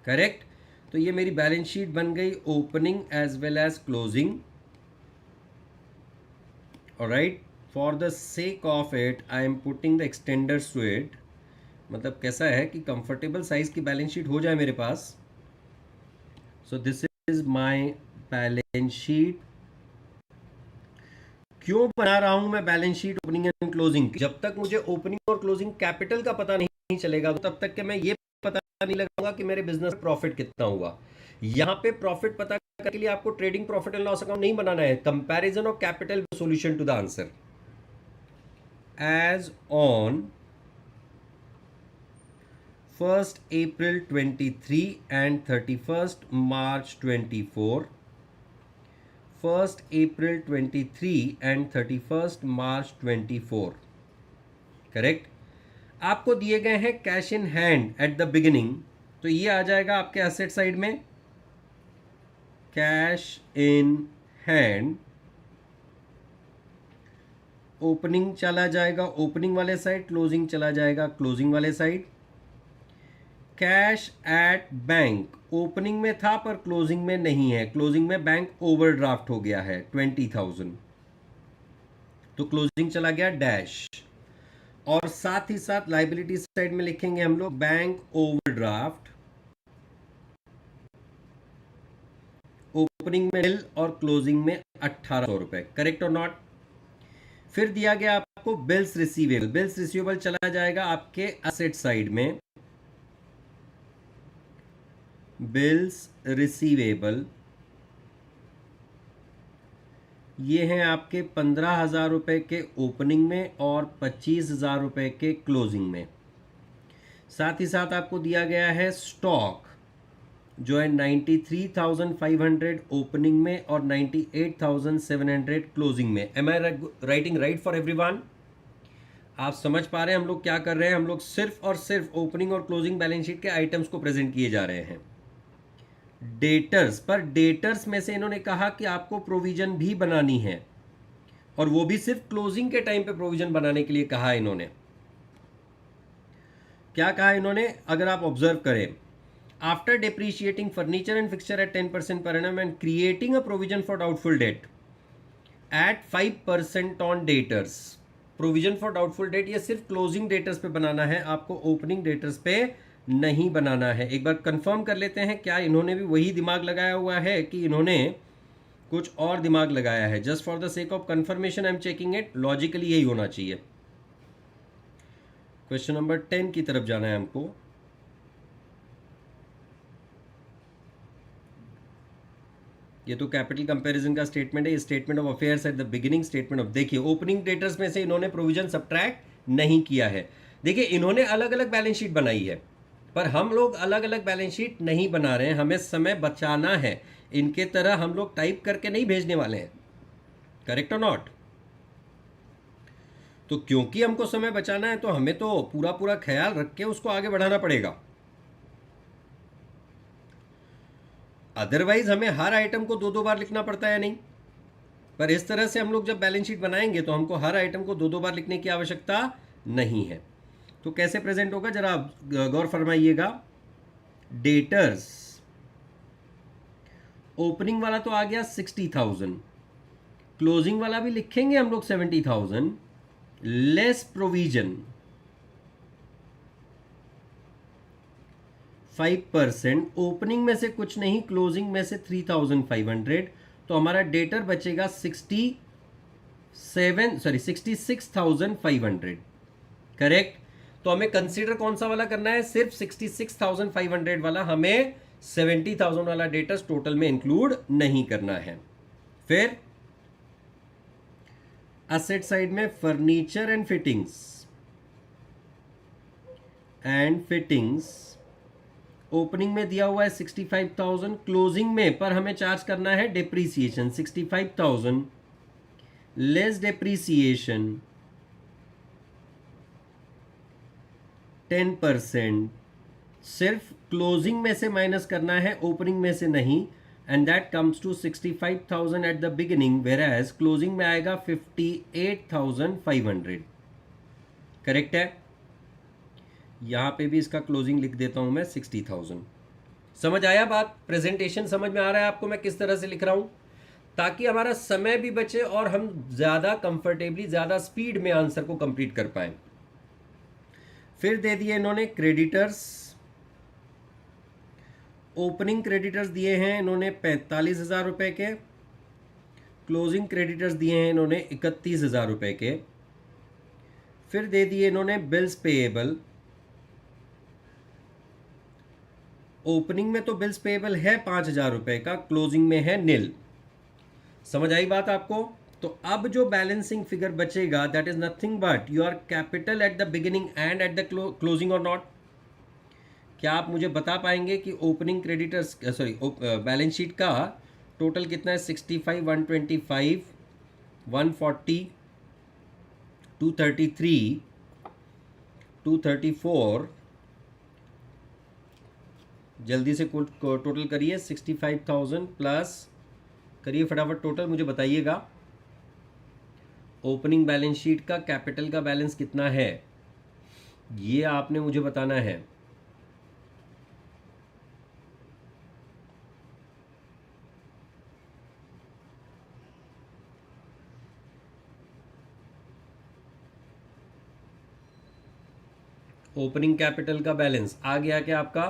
करेक्ट, तो ये मेरी बैलेंस शीट बन गई opening as well as closing. Alright, for the sake of it I am putting the extenders to it. मतलब कैसा है कि कंफर्टेबल साइज की बैलेंस शीट हो जाए मेरे पास। So this is my balance sheet. क्यों बना रहा हूं मैं balance sheet opening and closing? जब तक मुझे ओपनिंग और क्लोजिंग कैपिटल का पता नहीं चलेगा, तो तब तक के मैं ये पता नहीं लगाऊंगा कि मेरे बिजनेस में प्रॉफिट कितना हुआ। यहां पे प्रॉफिट पता करने के लिए आपको trading profit and loss account नहीं बनाना है। Comparison of capital solution to the answer. As on 1st April 23 and 31st March 24, 1st April 23 and 31st March 24, correct. आपको दिए गए हैं cash in hand eight the beginning, तो ये आ जाएगा आपके एसेट साइड में कैश इन हैंड। ओपनिंग चला जाएगा ओपनिंग वाले साइड, क्लोजिंग चला जाएगा क्लोजिंग वाले side. Cash at bank opening में था पर क्लोजिंग में नहीं है, क्लोजिंग में बैंक ओवरड्राफ्ट हो गया है 20,000, तो क्लोजिंग चला गया डैश। और साथ ही साथ लाइबिलिटी साइड में लिखेंगे हम लोग बैंक ओवरड्राफ्ट, ओपनिंग में निल और क्लोजिंग में 1,800 रुपए। करेक्ट और नॉट? फिर दिया गया आपको बिल्स रिसीवेबल। बिल्स रिसीवेबल चला जाएगा आपके एसेट साइड में। बिल्स रिसीवेबल ये हैं आपके 15,000 रुपए के ओपनिंग में और 25,000 रुपए के क्लोजिंग में। साथ ही साथ आपको दिया गया है स्टॉक जो है 93,500 ओपनिंग में और 98,700 क्लोजिंग में। Am I writing right for everyone? आप समझ पा रहे हैं हम लोग क्या कर रहे हैं? हम लोग सिर्फ और सिर्फ ओपनिंग और क्लोजिंग बैलेंस शीट के आइटम्स को प्रेजेंट किए जा रहे हैं। डेटर्स पर, डेटर्स में से इन्होंने कहा कि आपको प्रोविजन भी बनानी है, और वो भी सिर्फ क्लोजिंग के टाइम पे प्रोविजन बनाने के लिए कहा है इन्होंने। क्या कहा इन्होंने? अगर आप ऑब्जर्व करें, after depreciating furniture and fixture at 10% per annum and creating a provision for doubtful debt at 5% on debtors। Provision for doubtful debt ये सिर्फ क्लोजिंग डेटर्स पे बनाना है, आपको ओपनिंग डेटर्स पे नहीं बनाना है। एक बार कंफर्म कर लेते हैं, क्या इन्होंने भी वही दिमाग लगाया हुआ है कि इन्होंने कुछ और दिमाग लगाया है? Just for the sake of confirmation I am checking it, logically यही होना चाहिए। क्वेश्चन नंबर 10 की तरफ जाना है हमको। ये तो कैपिटल कंपैरिजन का स्टेटमेंट है, ये statement of affairs eight the beginning, statement of, देखिए ओपनिंग डेटर्स में से इन्होंने प्रोविजन सब्ट्रैक्ट नहीं किया है। देखिए इन्होंने अलग अलग बैलेंस शीट बनाई है, पर हम लोग अलग अलग बैलेंस शीट नहीं बना रहे हैं, हमें समय बचाना है। इनके तरह हम लोग टाइप करके नहीं भेजने वाले हैं, करेक्ट और नॉट। तो क्योंकि हमको समय बचाना है तो हमें तो पूरा पूरा ख्याल रख के उसको आगे बढ़ाना पड़ेगा। अदरवाइज हमें हर आइटम को दो दो बार लिखना पड़ता है नहीं। पर इस तरह से हम लोग जब बैलेंस शीट बनाएंगे तो हमको हर आइटम को दो दो बार लिखने की आवश्यकता नहीं है। तो कैसे प्रेजेंट होगा जरा आप गौर फरमाइएगा। डेटर्स, ओपनिंग वाला तो आ गया 60,000, क्लोजिंग वाला भी लिखेंगे हम लोग 70,000, लेस प्रोविजन 5%, ओपनिंग में से कुछ नहीं, क्लोजिंग में से 3,500, तो हमारा डेटर बचेगा 66,500, करेक्ट। तो हमें कंसीडर कौन सा वाला करना है, सिर्फ 66,500 वाला, हमें 70,000 वाला डेटर्स टोटल में इंक्लूड नहीं करना है। फिर असेट साइड में फर्नीचर एंड फिटिंग्स ओपनिंग में दिया हुआ है 65,000, क्लोजिंग में पर हमें चार्ज करना है डिप्रीसिएशन 65,000 लेस डिप्रीसिएशन 10%, सिर्फ क्लोजिंग में से माइनस करना है, ओपनिंग में से नहीं, and that comes to 65,000 at the beginning, whereas closing में आएगा 58,500, करेक्ट है। यहां पे भी इसका क्लोजिंग लिख देता हूं मैं 60,000। समझ आया बात, प्रेजेंटेशन समझ में आ रहा है आपको मैं किस तरह से लिख रहा हूं, ताकि हमारा समय भी बचे और हम ज्यादा कंफर्टेबली ज्यादा स्पीड में आंसर को कंप्लीट कर पाए। फिर दे दिए इन्होंने क्रेडिटर्स, ओपनिंग क्रेडिटर्स दिए हैं इन्होंने 45,000 रुपए के, क्लोजिंग क्रेडिटर्स दिए हैं इन्होंने 31,000 रुपए के। फिर दे दिए इन्होंने बिल्स पेएबल, ओपनिंग में तो बिल्स पेएबल है 5,000 रुपए का, क्लोजिंग में है निल। समझ आई बात आपको। तो अब जो बैलेंसिंग फिगर बचेगा that is nothing but your capital eight the beginning and at the closing और नॉट। क्या आप मुझे बता पाएंगे कि ओपनिंग क्रेडिटर्स बैलेंस शीट का टोटल कितना है? 65, 125, 140, 233, 234, जल्दी से टोटल करिए। 65,000 प्लस करिए फटाफट टोटल, मुझे बताइएगा ओपनिंग बैलेंस शीट का कैपिटल का बैलेंस कितना है, ये आपने मुझे बताना है। ओपनिंग कैपिटल का बैलेंस आ गया क्या आपका?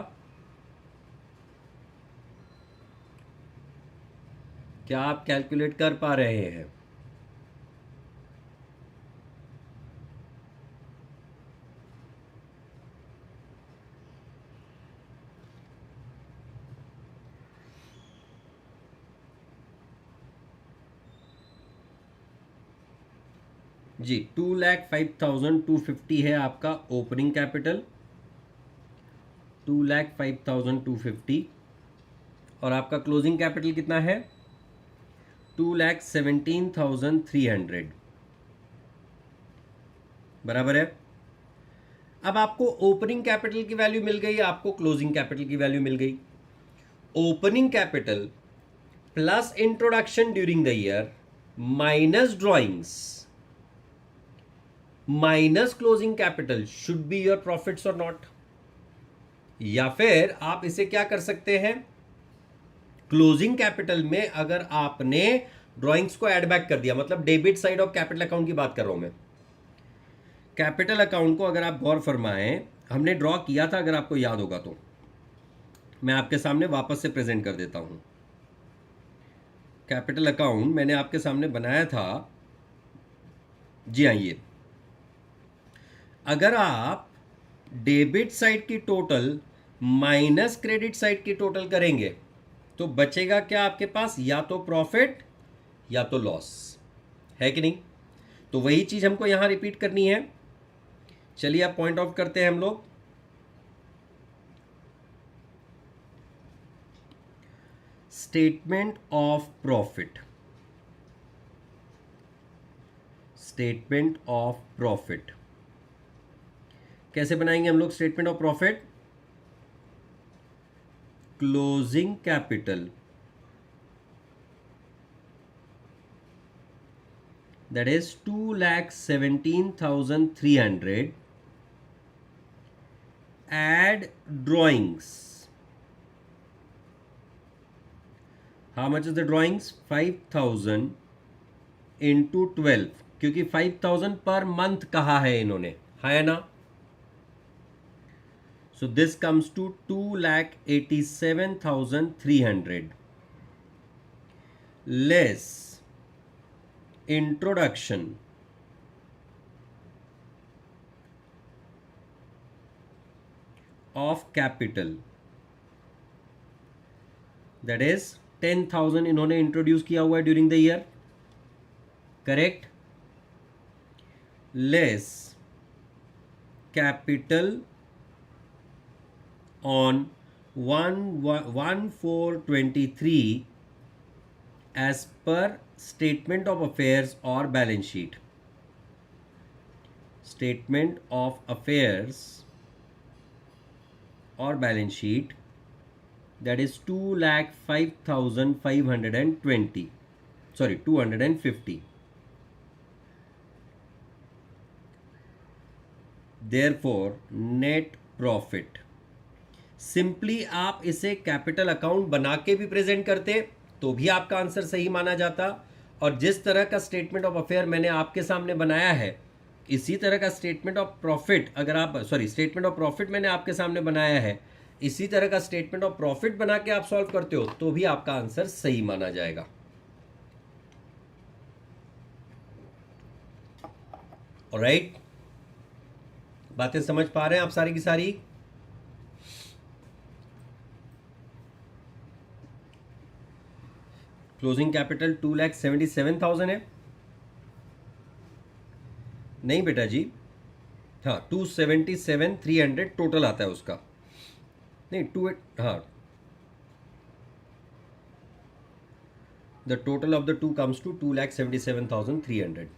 क्या आप कैलकुलेट कर पा रहे हैं? जी 2,05,250 है आपका ओपनिंग कैपिटल, 2,05,250, और आपका क्लोजिंग कैपिटल कितना है? 2,17,300, बराबर है। अब आपको ओपनिंग कैपिटल की वैल्यू मिल गई, आपको क्लोजिंग कैपिटल की वैल्यू मिल गई। Opening capital plus introduction during the year minus drawings minus closing capital should be your profits और नॉट। या फिर आप इसे क्या कर सकते हैं, क्लोजिंग कैपिटल में अगर आपने ड्रॉइंग्स को ऐड बैक कर दिया, मतलब debit side of capital account की बात कर रहा हूं मैं। कैपिटल अकाउंट को अगर आप गौर फरमाएं, हमने ड्रॉ किया था, अगर आपको याद होगा तो मैं आपके सामने वापस से प्रेजेंट कर देता हूं। कैपिटल अकाउंट मैंने आपके सामने बनाया था। जी हाँ, ये अगर आप डेबिट साइड की टोटल माइनस क्रेडिट साइड की टोटल करेंगे तो बचेगा क्या आपके पास? या तो प्रॉफिट या तो लॉस, है कि नहीं? तो वही चीज हमको यहां रिपीट करनी है। चलिए अब पॉइंट आउट करते हैं हम लोग। Statement of profit, statement of profit कैसे बनाएंगे हम लोग statement of profit? Closing capital, that is 2,17,300, add drawings. How much is the drawings? 5,000 into 12, क्योंकि 5,000 पर मंथ कहा है इन्होंने, है ना? So this comes to 2,87,300 less introduction of capital, that is 10,000 इन्होंने इंट्रोड्यूस किया हुआ है during the year, correct, less capital on 1/4/23 as per statement of affairs or balance sheet. Statement of affairs or balance sheet, that is 2,05,520, sorry 250. Therefore net profit, simply आप इसे capital account बना के भी present करते तो भी आपका answer सही माना जाता, और जिस तरह का स्टेटमेंट ऑफ अफेयर मैंने आपके सामने बनाया है, इसी तरह का स्टेटमेंट ऑफ प्रॉफिट अगर आप स्टेटमेंट ऑफ प्रॉफिट मैंने आपके सामने बनाया है, इसी तरह का स्टेटमेंट ऑफ प्रॉफिट बना के आप सॉल्व करते हो तो भी आपका आंसर सही माना जाएगा। ऑलराइट, बातें समझ पा रहे हैं आप सारी की सारी? क्लोजिंग कैपिटल 2,77,000 है, नहीं बेटा जी, हाँ 277,300 टोटल आता है उसका, नहीं हाँ the total of the two comes to 2,77,300।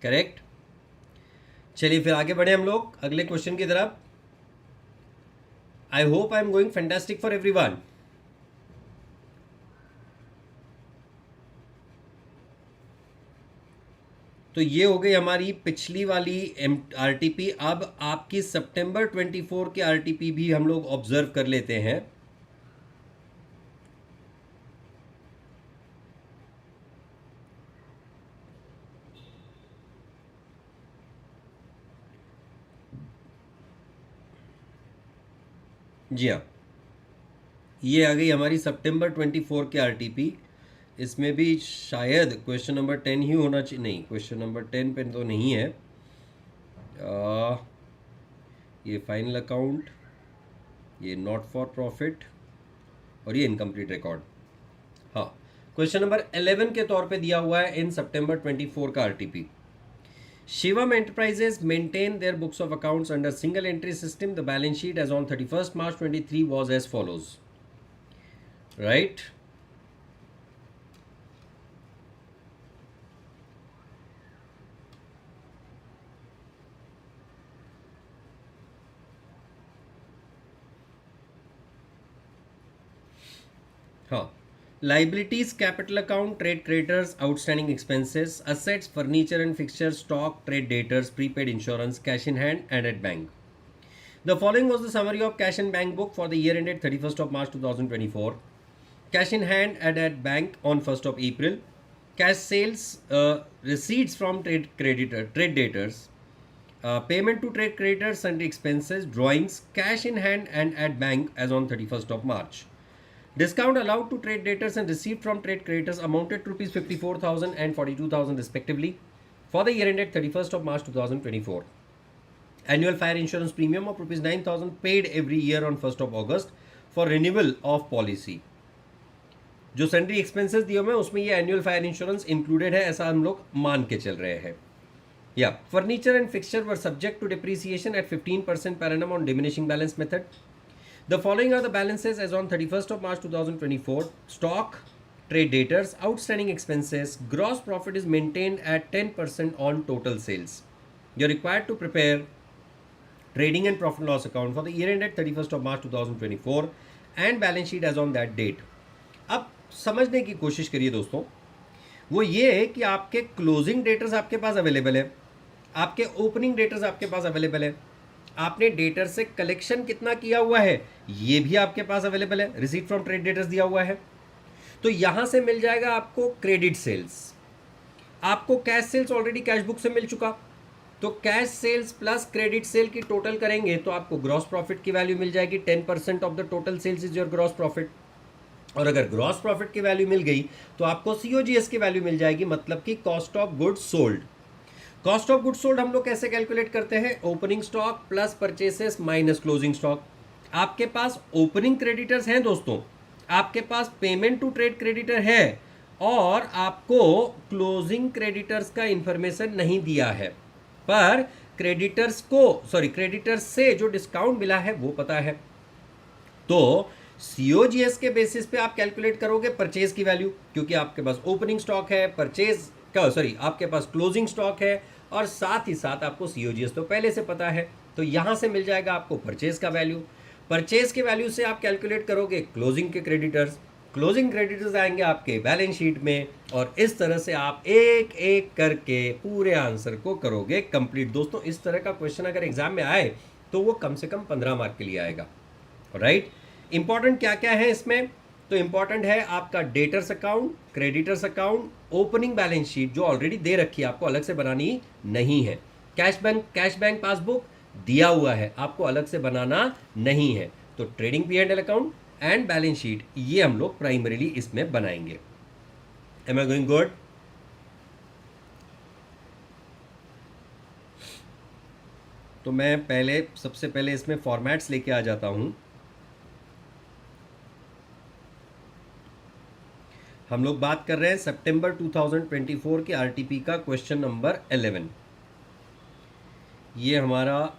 Correct, चलिए फिर आगे बढ़े हम लोग अगले क्वेश्चन की तरफ। I hope I am going fantastic for everyone. तो ये हो गई हमारी पिछली वाली आरटीपी। अब आपकी सितंबर 24 की आरटीपी भी हम लोग ऑब्जर्व कर लेते हैं। जी हाँ, ये आ गई हमारी सितंबर 24 की आरटीपी। इसमें भी शायद क्वेश्चन नंबर 10 ही होना चाहिए, नहीं क्वेश्चन नंबर 10 पे तो नहीं है। ये फाइनल अकाउंट, ये नॉट फॉर प्रॉफिट और ये इनकम्प्लीट रिकॉर्ड। हाँ, क्वेश्चन नंबर 11 के तौर पे दिया हुआ है इन सितंबर 24 का RTP. Shivam Enterprises maintain their books of accounts under single entry system. The balance sheet as on 31st March 23 was as follows. Right? हाँ, liabilities, capital account, trade creditors, outstanding expenses, assets, furniture and fixtures, stock, trade debtors, prepaid insurance, cash in hand and at bank. The following was the summary of cash and bank book for the year ended 31st of March 2024. Cash in hand and at bank on 1st of April. Cash sales, receipts from trade debtors, payment to trade creditors and expenses, drawings, cash in hand and at bank as on 31st of March. Discount allowed to trade debtors and received from trade creditors amounted to rupees 54,000 and 42,000 respectively for the year ended 31st of March 2024. Annual fire insurance premium of rupees 9,000 paid every year on 1st of August for renewal of policy. जो salary expenses दिए हुए हैं उसमें ये annual fire insurance included है, ऐसा हम लोग मान के चल रहे हैं. या furniture and fixture were subject to depreciation at 15% per annum on diminishing balance method. The following are the balances as on 31st of March 2024. Stock, trade debtors, outstanding expenses, gross profit is maintained at 10% on total sales. You're required to prepare trading and profit and loss account for the year end at 31st of March 2024 and balance sheet as on that date. अब समझने की कोशिश करिए दोस्तों, वो ये है कि आपके क्लोजिंग डेटर्स आपके पास अवेलेबल है, आपके ओपनिंग डेटर्स आपके पास अवेलेबल है, आपने डेटर से कलेक्शन कितना किया हुआ है ये भी आपके पास अवेलेबल है, रिसीट फ्रॉम ट्रेड डेटर्स दिया हुआ है. तो यहां से मिल जाएगा आपको क्रेडिट सेल्स, आपको cash sales already cash book से मिल चुका, तो cash sales plus credit sale की टोटल करेंगे तो आपको ग्रॉस प्रॉफिट की वैल्यू मिल जाएगी. 10% of the total sales is your gross profit. और अगर ग्रॉस प्रॉफिट की वैल्यू मिल गई तो आपको सीओजीएस की वैल्यू मिल जाएगी, मतलब कि cost of goods sold. Cost of goods sold हम लोग कैसे कैलकुलेट करते हैं? Opening stock plus purchases minus closing stock. आपके पास ओपनिंग क्रेडिटर्स हैं दोस्तों, आपके पास पेमेंट टू ट्रेड क्रेडिटर है, और आपको क्लोजिंग क्रेडिटर्स का इंफॉर्मेशन नहीं दिया है, पर क्रेडिटर्स से जो डिस्काउंट मिला है वो पता है. तो सीओजीएस के बेसिस पे आप कैलकुलेट करोगे परचेज की वैल्यू, क्योंकि आपके पास ओपनिंग स्टॉक है, आपके पास क्लोजिंग स्टॉक है, और साथ ही साथ आपको सीओजीएस तो पहले से पता है. तो यहां से मिल जाएगा आपको परचेज का वैल्यू. परचेज के वैल्यू से आप कैलकुलेट करोगे क्लोजिंग के क्रेडिटर्स, क्लोजिंग क्रेडिटर्स आएंगे आपके बैलेंस शीट में, और इस तरह से आप एक एक करके पूरे आंसर को करोगे कंप्लीट. दोस्तों इस तरह का क्वेश्चन अगर एग्जाम में आए तो वो कम से कम 15 मार्क के लिए आएगा. राइट. इंपॉर्टेंट क्या क्या है इसमें? तो इंपॉर्टेंट है आपका debtors account, creditors account, opening balance sheet जो ऑलरेडी दे रखी है, आपको अलग से बनानी नहीं है. कैश बैंक पासबुक दिया हुआ है, आपको अलग से बनाना नहीं है. तो trading P&L account and balance sheet ये हम लोग प्राइमरीली इसमें बनाएंगे. Am I going good? तो मैं सबसे पहले इसमें फॉर्मेट्स लेके आ जाता हूं. हम लोग बात कर रहे हैं सितंबर 2024 के आरटीपी का क्वेश्चन नंबर 11. ये हमारा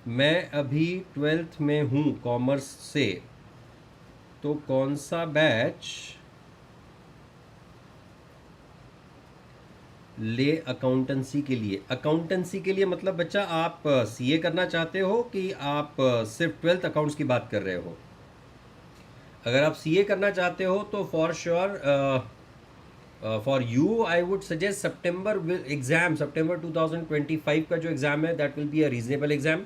मैं अभी 12th में हूँ कॉमर्स से, तो कौन सा बैच ले अकाउंटेंसी के लिए? अकाउंटेंसी के लिए मतलब बच्चा आप सीए करना चाहते हो कि आप सिर्फ 12th अकाउंट्स की बात कर रहे हो? अगर आप सीए करना चाहते हो तो for sure for you I would suggest सितंबर 2025 का जो एग्ज़ाम है that will be a reasonable exam.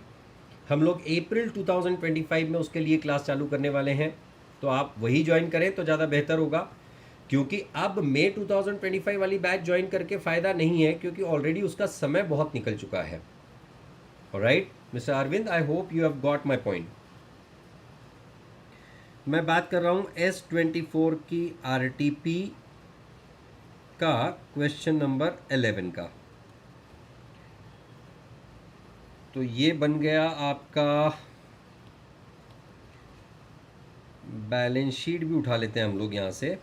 हम लोग अप्रैल 2025 में उसके लिए क्लास चालू करने वाले हैं, तो आप वही ज्वाइन करें तो ज़्यादा बेहतर होगा, क्योंकि अब मई 2025 वाली बैच ज्वाइन करके फ़ायदा नहीं है, क्योंकि ऑलरेडी उसका समय बहुत निकल चुका है. Alright mister Arvind, I hope you have got my point. मैं बात कर रहा हूँ S24 की आरटीपी का क्वेश्चन नंबर 11 का. तो ये बन गया आपका, बैलेंस शीट भी उठा लेते हैं हम लोग यहाँ से.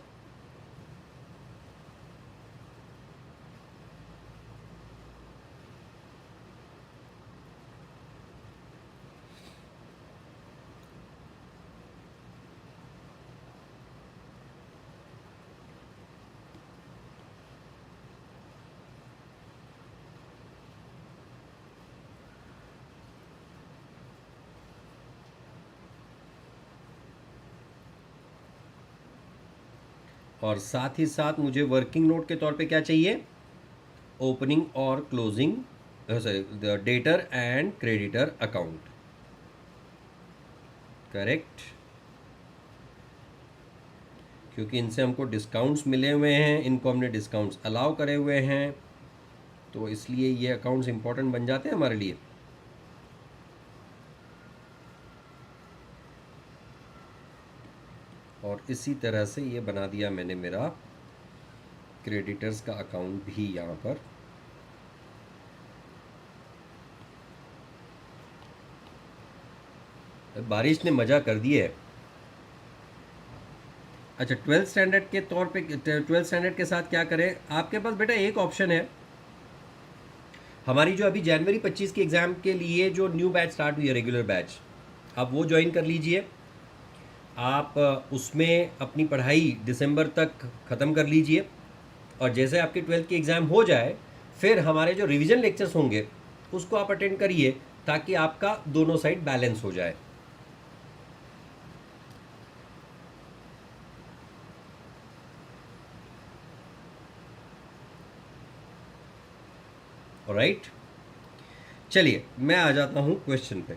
और साथ ही साथ मुझे वर्किंग नोट के तौर पे क्या चाहिए? ओपनिंग और closing, sorry, debtor and creditor account. Correct. क्योंकि इनसे हमको डिस्काउंट्स मिले हुए हैं, इनको हमने डिस्काउंट्स अलाउ करे हुए हैं, तो इसलिए ये अकाउंट्स इंपॉर्टेंट बन जाते हैं हमारे लिए. और इसी तरह से ये बना दिया मैंने मेरा क्रेडिटर्स का अकाउंट भी यहाँ पर बारिश ने मज़ा कर दिया है। अच्छा, 12th स्टैंडर्ड के तौर पे 12th स्टैंडर्ड के साथ क्या करें, आपके पास बेटा एक ऑप्शन है। हमारी जो अभी जनवरी 25 की एग्ज़ाम के लिए जो न्यू बैच स्टार्ट हुई है, रेगुलर बैच, आप वो ज्वाइन कर लीजिए। आप उसमें अपनी पढ़ाई दिसंबर तक ख़त्म कर लीजिए, और जैसे आपकी 12th की एग्ज़ाम हो जाए फिर हमारे जो रिवीजन लेक्चर्स होंगे उसको आप अटेंड करिए, ताकि आपका दोनों साइड बैलेंस हो जाए। ऑलराइट, चलिए मैं आ जाता हूँ क्वेश्चन पे।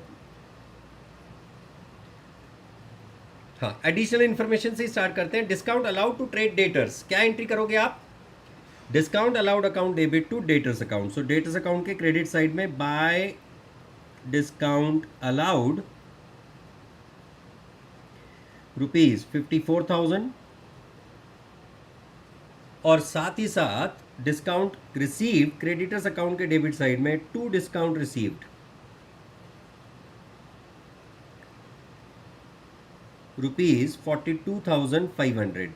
हाँ, एडिशनल इन्फॉर्मेशन से स्टार्ट करते हैं। Discount allowed to trade debtors, क्या एंट्री करोगे आप? Discount allowed account debit to debtors account. So debtors account के क्रेडिट साइड में बाय डिस्काउंट अलाउड ₹54,000, और साथ ही साथ डिस्काउंट रिसीव क्रेडिटर्स अकाउंट के डेबिट साइड में टू डिस्काउंट रिसीव्ड ₹42,500।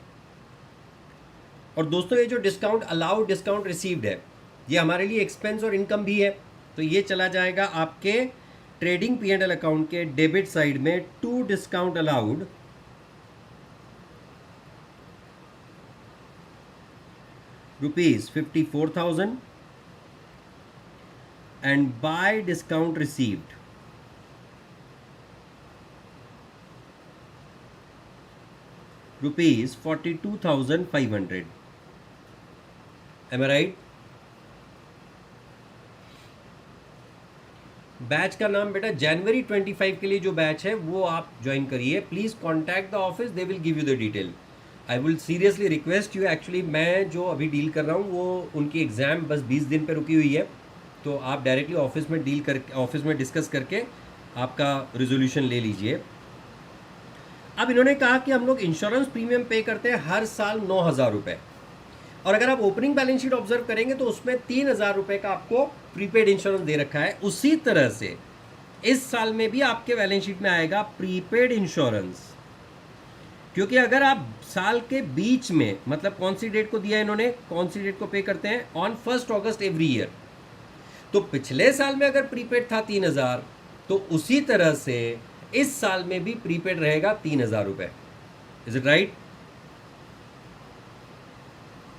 और दोस्तों, ये जो डिस्काउंट अलाउड डिस्काउंट रिसीव्ड है, ये हमारे लिए एक्सपेंस और इनकम भी है, तो ये चला जाएगा आपके ट्रेडिंग P&L अकाउंट के डेबिट साइड में to discount allowed ₹54,000 and by discount received ₹42,500। Am I right? Batch का नाम बेटा जनवरी 25 के लिए जो बैच है वो आप ज्वाइन करिए। Please contact the office, they will give you the detail. I will seriously request you, actually मैं जो अभी डील कर रहा हूँ वो उनकी एग्ज़ाम बस 20 दिन पे रुकी हुई है, तो आप डायरेक्टली ऑफिस में डील कर ऑफिस में डिस्कस करके आपका रिजोल्यूशन ले लीजिए। अब इन्होंने कहा कि हम लोग इंश्योरेंस प्रीमियम पे करते हैं हर साल 9,000 रुपये, और अगर आप ओपनिंग बैलेंस शीट ऑब्जर्व करेंगे तो उसमें 3,000 रुपये का आपको प्रीपेड इंश्योरेंस दे रखा है। उसी तरह से इस साल में भी आपके बैलेंस शीट में आएगा प्रीपेड इंश्योरेंस, क्योंकि अगर आप साल के बीच में, मतलब कौन सी डेट को दिया इन्होंने, कौन सी डेट को पे करते हैं, ऑन 1 अगस्त एवरी ईयर, तो पिछले साल में अगर प्रीपेड था 3,000, तो उसी तरह से इस साल में भी प्रीपेड रहेगा 3,000 रुपये। Is it right?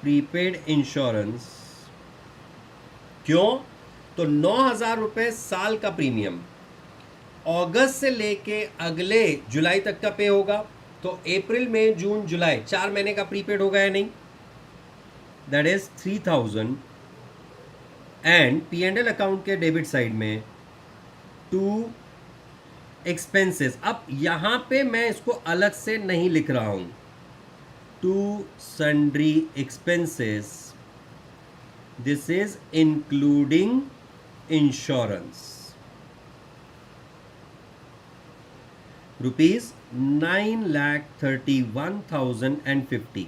Prepaid insurance क्यों? तो 9,000 रुपये साल का प्रीमियम अगस्त से लेके अगले जुलाई तक का पे होगा, तो अप्रैल मई जून जुलाई 4 महीने का प्रीपेड होगा या नहीं? That is 3,000 and P&L account के डेबिट साइड में टू एक्सपेंसेस। अब यहां पे मैं इसको अलग से नहीं लिख रहा हूं, to sundry expenses, this is including insurance, ₹9,31,050।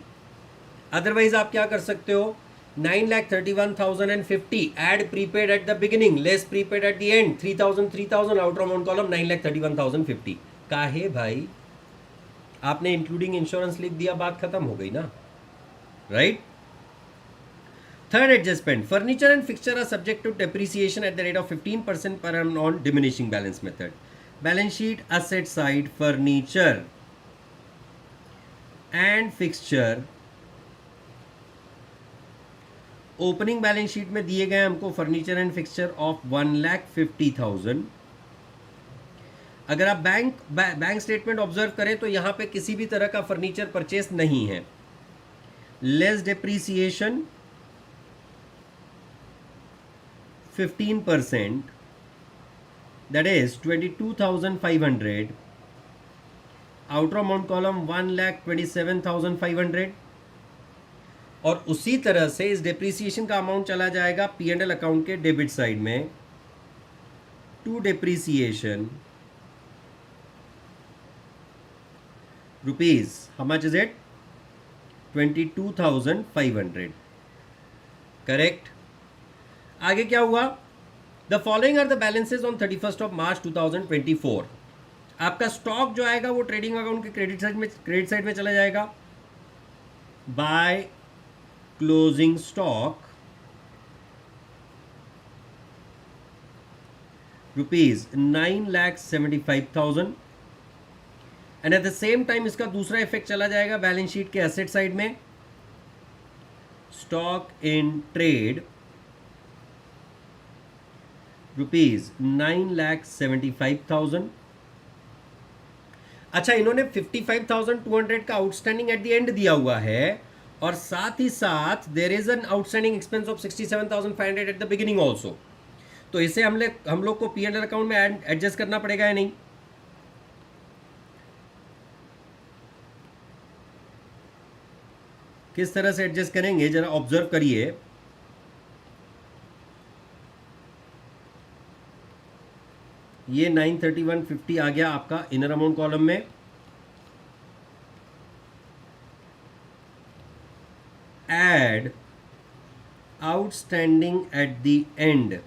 Otherwise आप क्या कर सकते हो, 9,31,050 add prepaid at the beginning, less prepaid at the end, 3,000 outer amount column 9,31,050। काहे भाई, आपने इंक्लूडिंग इंश्योरेंस लिख दिया, बात खत्म हो गई ना, right? Third adjustment, furniture and fixture are subject to depreciation at the rate of 15% per annum on diminishing balance method. Balance sheet asset side, furniture and fixture opening balance sheet में दिए गए हमको फर्नीचर एंड फिक्सचर ऑफ 1,50,000। अगर आप bank statement observe करें तो यहां पे किसी भी तरह का फर्नीचर परचेस नहीं है। Less depreciation 15%, that is 22,500, outer amount column 1,27,500, और उसी तरह से इस डेप्रीसिएशन का अमाउंट चला जाएगा P&L अकाउंट के डेबिट साइड में to depreciation rupees, how much is it, 22,500। Correct. आगे क्या हुआ, the following are the balances on 31 March 2024। आपका स्टॉक जो आएगा वो ट्रेडिंग अकाउंट के क्रेडिट साइड में चला जाएगा by closing stock ₹9,75,000 and at the same time इसका दूसरा इफेक्ट चला जाएगा बैलेंस शीट के एसेट साइड में, स्टॉक इन ट्रेड ₹9,75,000। अच्छा, इन्होंने 55,200 का आउटस्टैंडिंग एट द एंड दिया हुआ है और साथ ही साथ there is an outstanding expense of 67,500 at the beginning also. तो इसे हम लोग को P&L अकाउंट में एडजस्ट करना पड़ेगा या नहीं? किस तरह से एडजस्ट करेंगे जरा ऑब्जर्व करिए। ये 931.50 आ गया आपका इनर अमाउंट कॉलम में, add outstanding at the end.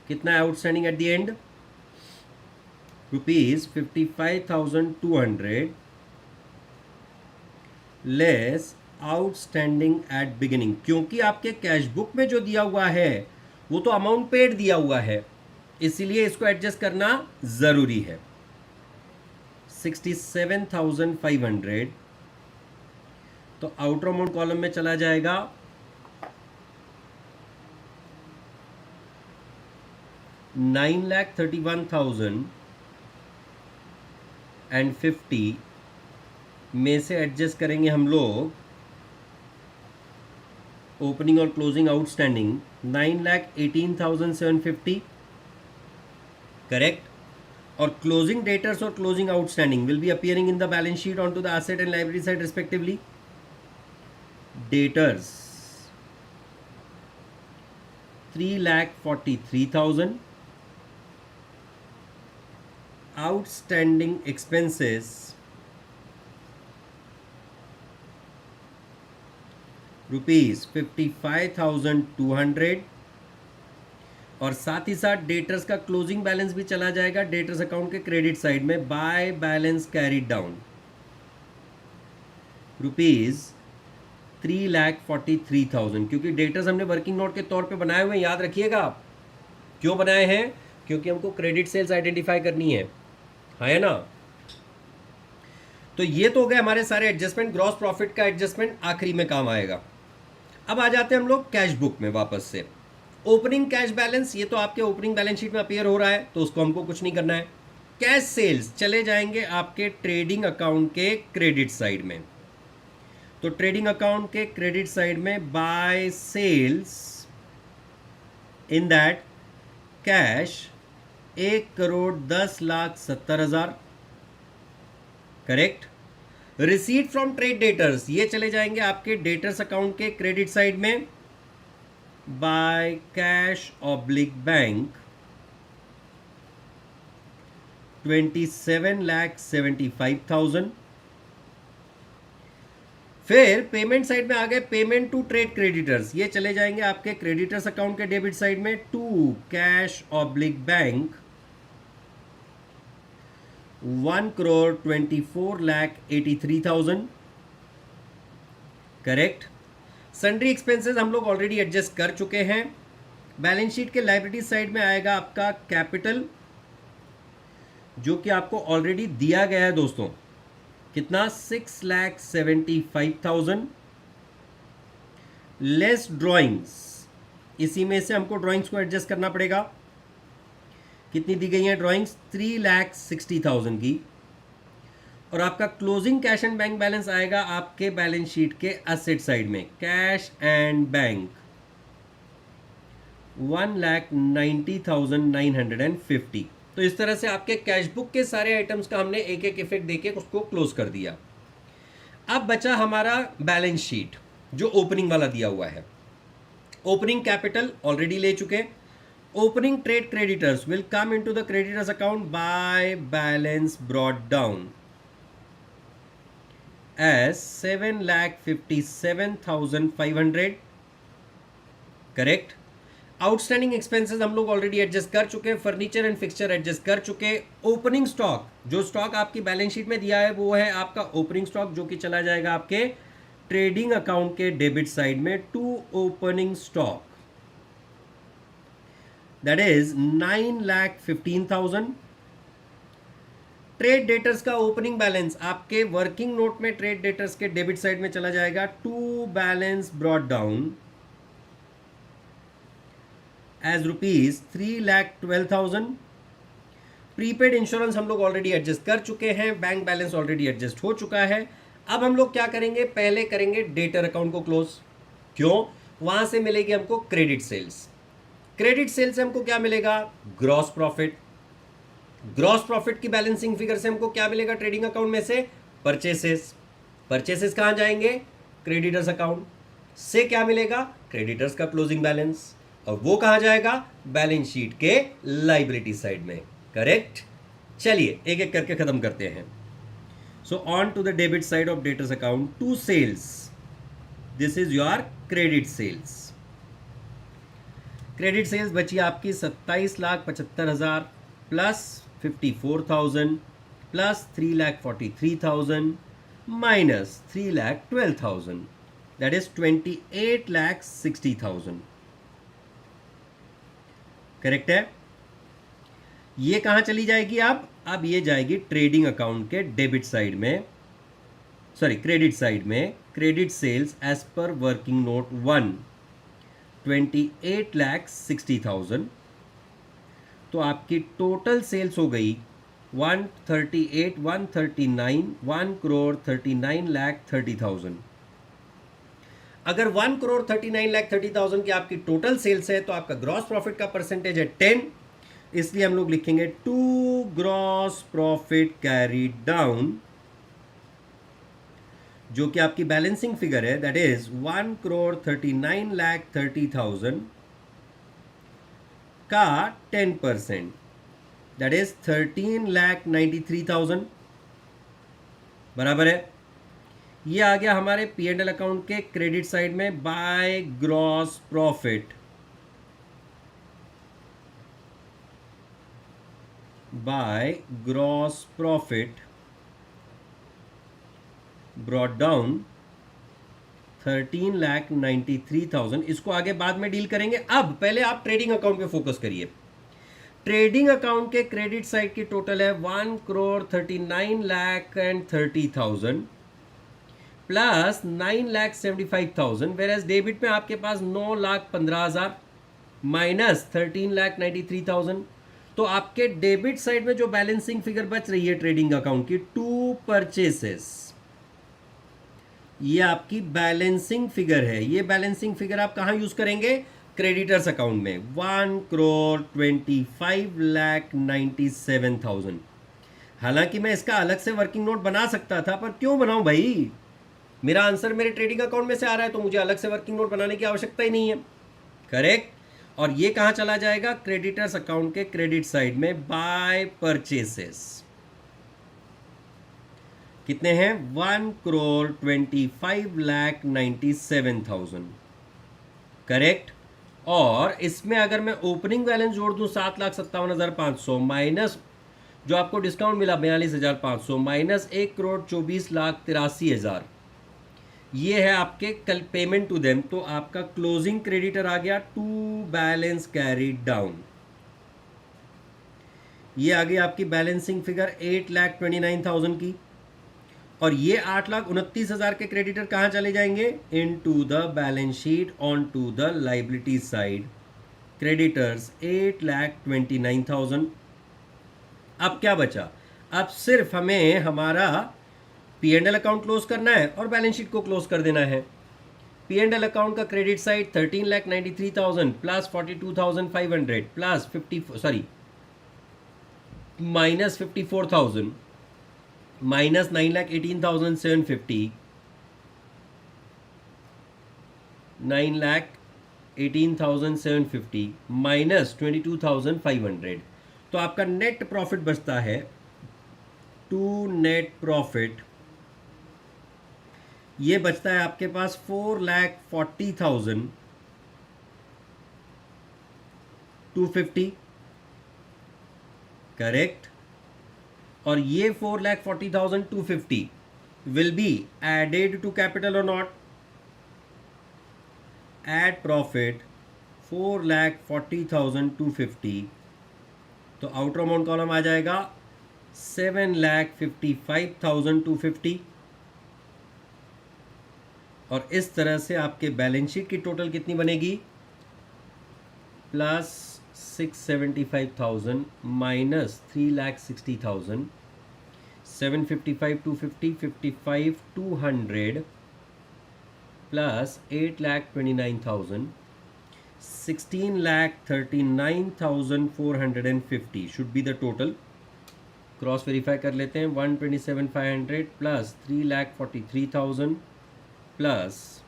कितना outstanding at the end? ₹55,200 less outstanding at beginning. क्योंकि आपके कैश बुक में जो दिया हुआ है वो तो अमाउंट पेड दिया हुआ है, इसीलिए इसको एडजस्ट करना जरूरी है। 67,500 तो आउटर अमाउंट कॉलम में चला जाएगा 9,31,050 में से एडजस्ट करेंगे हम लोग ओपनिंग और क्लोजिंग आउटस्टैंडिंग 9,18,750, करेक्ट। और क्लोजिंग डेटर्स और closing outstanding will be appearing in the balance sheet on to the asset and liability side respectively. Debtors 3,43,000, outstanding expenses ₹55,200 और साथ ही साथ डेटर्स का क्लोजिंग बैलेंस भी चला जाएगा डेटर्स अकाउंट के क्रेडिट साइड में बाय बैलेंस कैरीड डाउन ₹3,43,000। क्योंकि डेटर्स हमने वर्किंग नोट के तौर पे बनाए हुए हैं, याद रखिएगा आप। क्यों बनाए हैं? क्योंकि हमको क्रेडिट सेल्स आइडेंटिफाई करनी है ना। तो ये तो हो गए हमारे सारे एडजस्टमेंट। ग्रॉस प्रॉफिट का एडजस्टमेंट आखिरी में काम आएगा। अब आ जाते हैं हम लोग कैश बुक में वापस से। ओपनिंग कैश बैलेंस, ये तो आपके ओपनिंग बैलेंस शीट में अपीयर हो रहा है, तो उसको हमको कुछ नहीं करना है। कैश सेल्स चले जाएंगे आपके ट्रेडिंग अकाउंट के क्रेडिट साइड में। तो ट्रेडिंग अकाउंट के क्रेडिट साइड में by sales in that cash 1,10,70,000, correct. Receipt from trade debtors, ये चले जाएंगे आपके डेटर्स अकाउंट के क्रेडिट साइड में बाय कैश ऑब्लिक बैंक 27,75,000। फिर पेमेंट साइड में आ गए पेमेंट टू ट्रेड क्रेडिटर्स, ये चले जाएंगे आपके क्रेडिटर्स अकाउंट के डेबिट साइड में to cash oblique bank 1,24,83,000, correct. Sundry expenses हम लोग ऑलरेडी एडजस्ट कर चुके हैं। बैलेंस शीट के लायबिलिटी साइड में आएगा आपका कैपिटल, जो कि आपको ऑलरेडी दिया गया है दोस्तों। कितना? 6,75,000 लेस ड्राइंग्स। इसी में से हमको ड्राइंग्स को एडजस्ट करना पड़ेगा। कितनी दी गई हैं ड्राइंग्स? 3,60,000 की। और आपका closing cash and bank balance आएगा आपके बैलेंस शीट के एसेट साइड में, कैश एंड बैंक 1,90,950। तो इस तरह से आपके कैश बुक के सारे आइटम्स का हमने एक एक इफेक्ट देके उसको क्लोज कर दिया। अब बचा हमारा बैलेंस शीट जो ओपनिंग वाला दिया हुआ है। ओपनिंग कैपिटल ऑलरेडी ले चुके। Opening trade creditors will come into the creditors account by balance brought down as 7,57,500, correct. Outstanding expenses हम लोग ऑलरेडी एडजस्ट कर चुके हैं, फर्नीचर एंड फिक्सचर एडजस्ट कर चुके हैं। ओपनिंग स्टॉक, जो स्टॉक आपकी बैलेंस शीट में दिया है वो है आपका ओपनिंग स्टॉक, जो कि चला जाएगा आपके ट्रेडिंग अकाउंट के डेबिट साइड में to opening stock, that is 9,15,000। Trade debtors का ओपनिंग बैलेंस आपके वर्किंग नोट में ट्रेड डेटर्स के डेबिट साइड में चला जाएगा to balance brought down as ₹3,12,000। Prepaid insurance हम लोग ऑलरेडी एडजस्ट कर चुके हैं, बैंक बैलेंस ऑलरेडी एडजस्ट हो चुका है। अब हम लोग क्या करेंगे, पहले करेंगे डेटर अकाउंट को क्लोज। क्यों? वहां से मिलेगी हमको क्रेडिट सेल्स। क्रेडिट सेल्स से हमको क्या मिलेगा? Gross profit. ग्रॉस प्रॉफिट की बैलेंसिंग फिगर से हमको क्या मिलेगा ट्रेडिंग अकाउंट में से? परचेसेस। परचेसेस कहां जाएंगे? Creditors account. से क्या मिलेगा? क्रेडिटर्स का क्लोजिंग बैलेंस। और वो कहां जाएगा? बैलेंस शीट के लाइबिलिटी साइड में। करेक्ट। चलिए एक एक करके खत्म करते हैं। So on to the debit side of debtors account, to sales, this is your credit sales. Credit sales बची आपकी 27,75,000 plus 54,000 plus 3,43,000 minus 3,12,000, that is 28,60,000। Correct है। ये कहां चली जाएगी? अब ये जाएगी ट्रेडिंग अकाउंट के डेबिट साइड में, सॉरी क्रेडिट साइड में। Credit sales as per working note 1, 28,60,000। तो आपकी टोटल सेल्स हो गई 138, 139, 1,39,30,000। अगर 1,39,30,000 की आपकी टोटल सेल्स है तो आपका ग्रॉस प्रॉफिट का परसेंटेज है 10, इसलिए हम लोग लिखेंगे to gross profit carried down, जो कि आपकी बैलेंसिंग फिगर है, दैट इज 1,39,30,000 का 10%, दैट इज 13,93,000 बराबर है। ये आ गया हमारे पी एंड एल अकाउंट के क्रेडिट साइड में bye gross profit, bye gross profit brought down 13,93,000। इसको आगे बाद में डील करेंगे, अब पहले आप ट्रेडिंग अकाउंट पे फोकस करिए। ट्रेडिंग अकाउंट के क्रेडिट साइड की टोटल है 1,39,30,000 प्लस 9,75,000, वेर एज डेबिट में आपके पास 9,15,000 माइनस 13,93,000। तो आपके डेबिट साइड में जो बैलेंसिंग फिगर बच रही है ट्रेडिंग अकाउंट की, टू परचेसेस, ये आपकी बैलेंसिंग फिगर है। ये बैलेंसिंग फिगर आप कहां यूज करेंगे? क्रेडिटर्स अकाउंट में 1,25,97,000। हालांकि मैं इसका अलग से वर्किंग नोट बना सकता था, पर क्यों बनाऊं भाई? मेरा आंसर मेरे ट्रेडिंग अकाउंट में से आ रहा है, तो मुझे अलग से वर्किंग नोट बनाने की आवश्यकता ही नहीं है। करेक्ट। और ये कहां चला जाएगा? क्रेडिटर्स अकाउंट के क्रेडिट साइड में बाय परचेसेस। कितने हैं? 1,25,97,000। करेक्ट। और इसमें अगर मैं ओपनिंग बैलेंस जोड़ दूं 7,57,500 माइनस जो आपको डिस्काउंट मिला 42,500 माइनस 1,24,83,000, ये है आपके कल पेमेंट टू देम। तो आपका क्लोजिंग क्रेडिटर आ गया टू बैलेंस कैरीड डाउन। ये आ गई आपकी बैलेंसिंग फिगर 8,29,000 की। और ये 8,29,000 के क्रेडिटर कहां चले जाएंगे? In to the balance sheet on to the liability side. Creditors 8,29,000। अब क्या बचा? अब सिर्फ हमें हमारा P and L account close करना है और बैलेंस शीट को क्लोज कर देना है। पी एंड एल अकाउंट का credit side 13,93,000 plus 42,500 plus minus 54,000 minus 9,18,750, 9,18,750 minus 22,500। तो आपका नेट प्रॉफिट बचता है, टू नेट प्रॉफिट ये बचता है आपके पास 4,40,000 250, करेक्ट। और ये 4,40,250 will be added to capital और नॉट? एड प्रॉफिट 4,40,250, तो आउटर अमाउंट कॉलम आ जाएगा 7,55,250। और इस तरह से आपके बैलेंस शीट की टोटल कितनी बनेगी? Plus 675,000 minus 3,60,000, 755,250, 55,200 plus 8,29,000, 16,39,450 should be the total. Cross verify कर लेते हैं। 127,500 plus 3,43,000 plus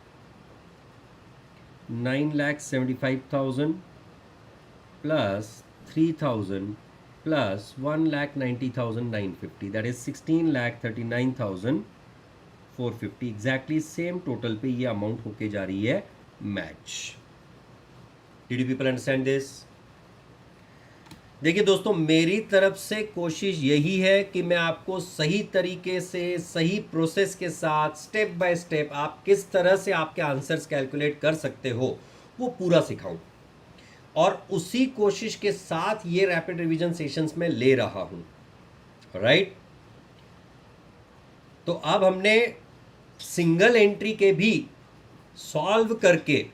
9,75,000 plus 3,000 plus 1,90,950, that is 16,39,450। Exactly same total पे ये अमाउंट होके जा रही है match. Did you people understand this? देखिए दोस्तों, मेरी तरफ से कोशिश यही है कि मैं आपको सही तरीके से, सही प्रोसेस के साथ, स्टेप बाय स्टेप आप किस तरह से आपके आंसर्स कैलकुलेट कर सकते हो वो पूरा सिखाऊं। और उसी कोशिश के साथ ये रैपिड रिवीजन सेशंस में ले रहा हूं, राइट। तो अब हमने सिंगल एंट्री के भी सॉल्व करके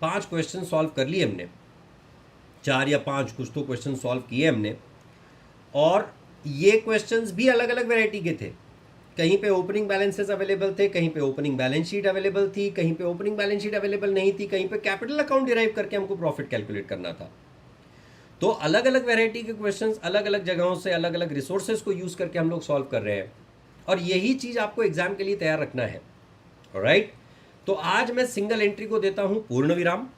5 क्वेश्चन सॉल्व कर लिए हमने, 4 या 5 कुछ तो क्वेश्चन सॉल्व किए हमने। और ये क्वेश्चंस भी अलग अलग वैरायटी के थे। कहीं पे ओपनिंग बैलेंसेस अवेलेबल थे, कहीं पे ओपनिंग बैलेंस शीट अवेलेबल थी, कहीं पे ओपनिंग बैलेंस शीट अवेलेबल नहीं थी, कहीं पे कैपिटल अकाउंट डिराइव करके हमको प्रॉफिट कैलकुलेट करना था। तो अलग अलग वैरायटी के क्वेश्चंस अलग अलग जगहों से, अलग अलग रिसोर्सेज को यूज करके हम लोग सॉल्व कर रहे हैं। और यही चीज आपको एग्जाम के लिए तैयार रखना है, राइट। तो आज मैं सिंगल एंट्री को देता हूं पूर्ण विराम।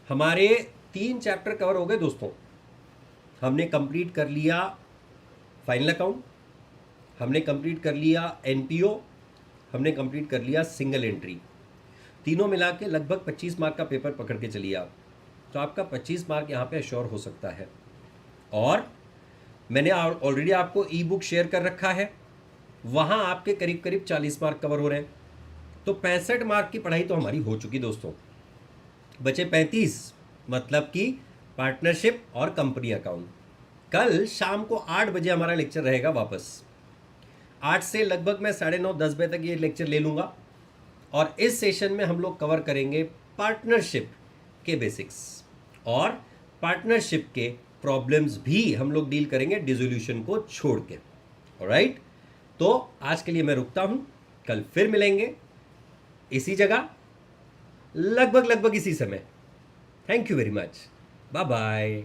हमारे 3 चैप्टर कवर हो गए दोस्तों। हमने कंप्लीट कर लिया फाइनल अकाउंट, हमने कंप्लीट कर लिया एनपीओ, हमने कंप्लीट कर लिया सिंगल एंट्री। तीनों मिला के लगभग 25 मार्क का पेपर पकड़ के चलिए आप। तो आपका 25 मार्क यहाँ पे अश्योर हो सकता है। और मैंने ऑलरेडी आपको ई बुक शेयर कर रखा है, वहाँ आपके करीब करीब 40 मार्क कवर हो रहे हैं। तो 65 मार्क की पढ़ाई तो हमारी हो चुकी दोस्तों। बचे 35, मतलब कि पार्टनरशिप और कंपनी अकाउंट। कल शाम को 8 बजे हमारा लेक्चर रहेगा वापस। 8 से लगभग मैं 9:30 10 बजे तक ये लेक्चर ले लूँगा। और इस सेशन में हम लोग कवर करेंगे पार्टनरशिप के बेसिक्स, और पार्टनरशिप के प्रॉब्लम्स भी हम लोग डील करेंगे डिसोल्यूशन को छोड़ के, ऑलराइट। तो आज के लिए मैं रुकता हूं, कल फिर मिलेंगे इसी जगह, लगभग इसी समय। Thank you very much, bye bye.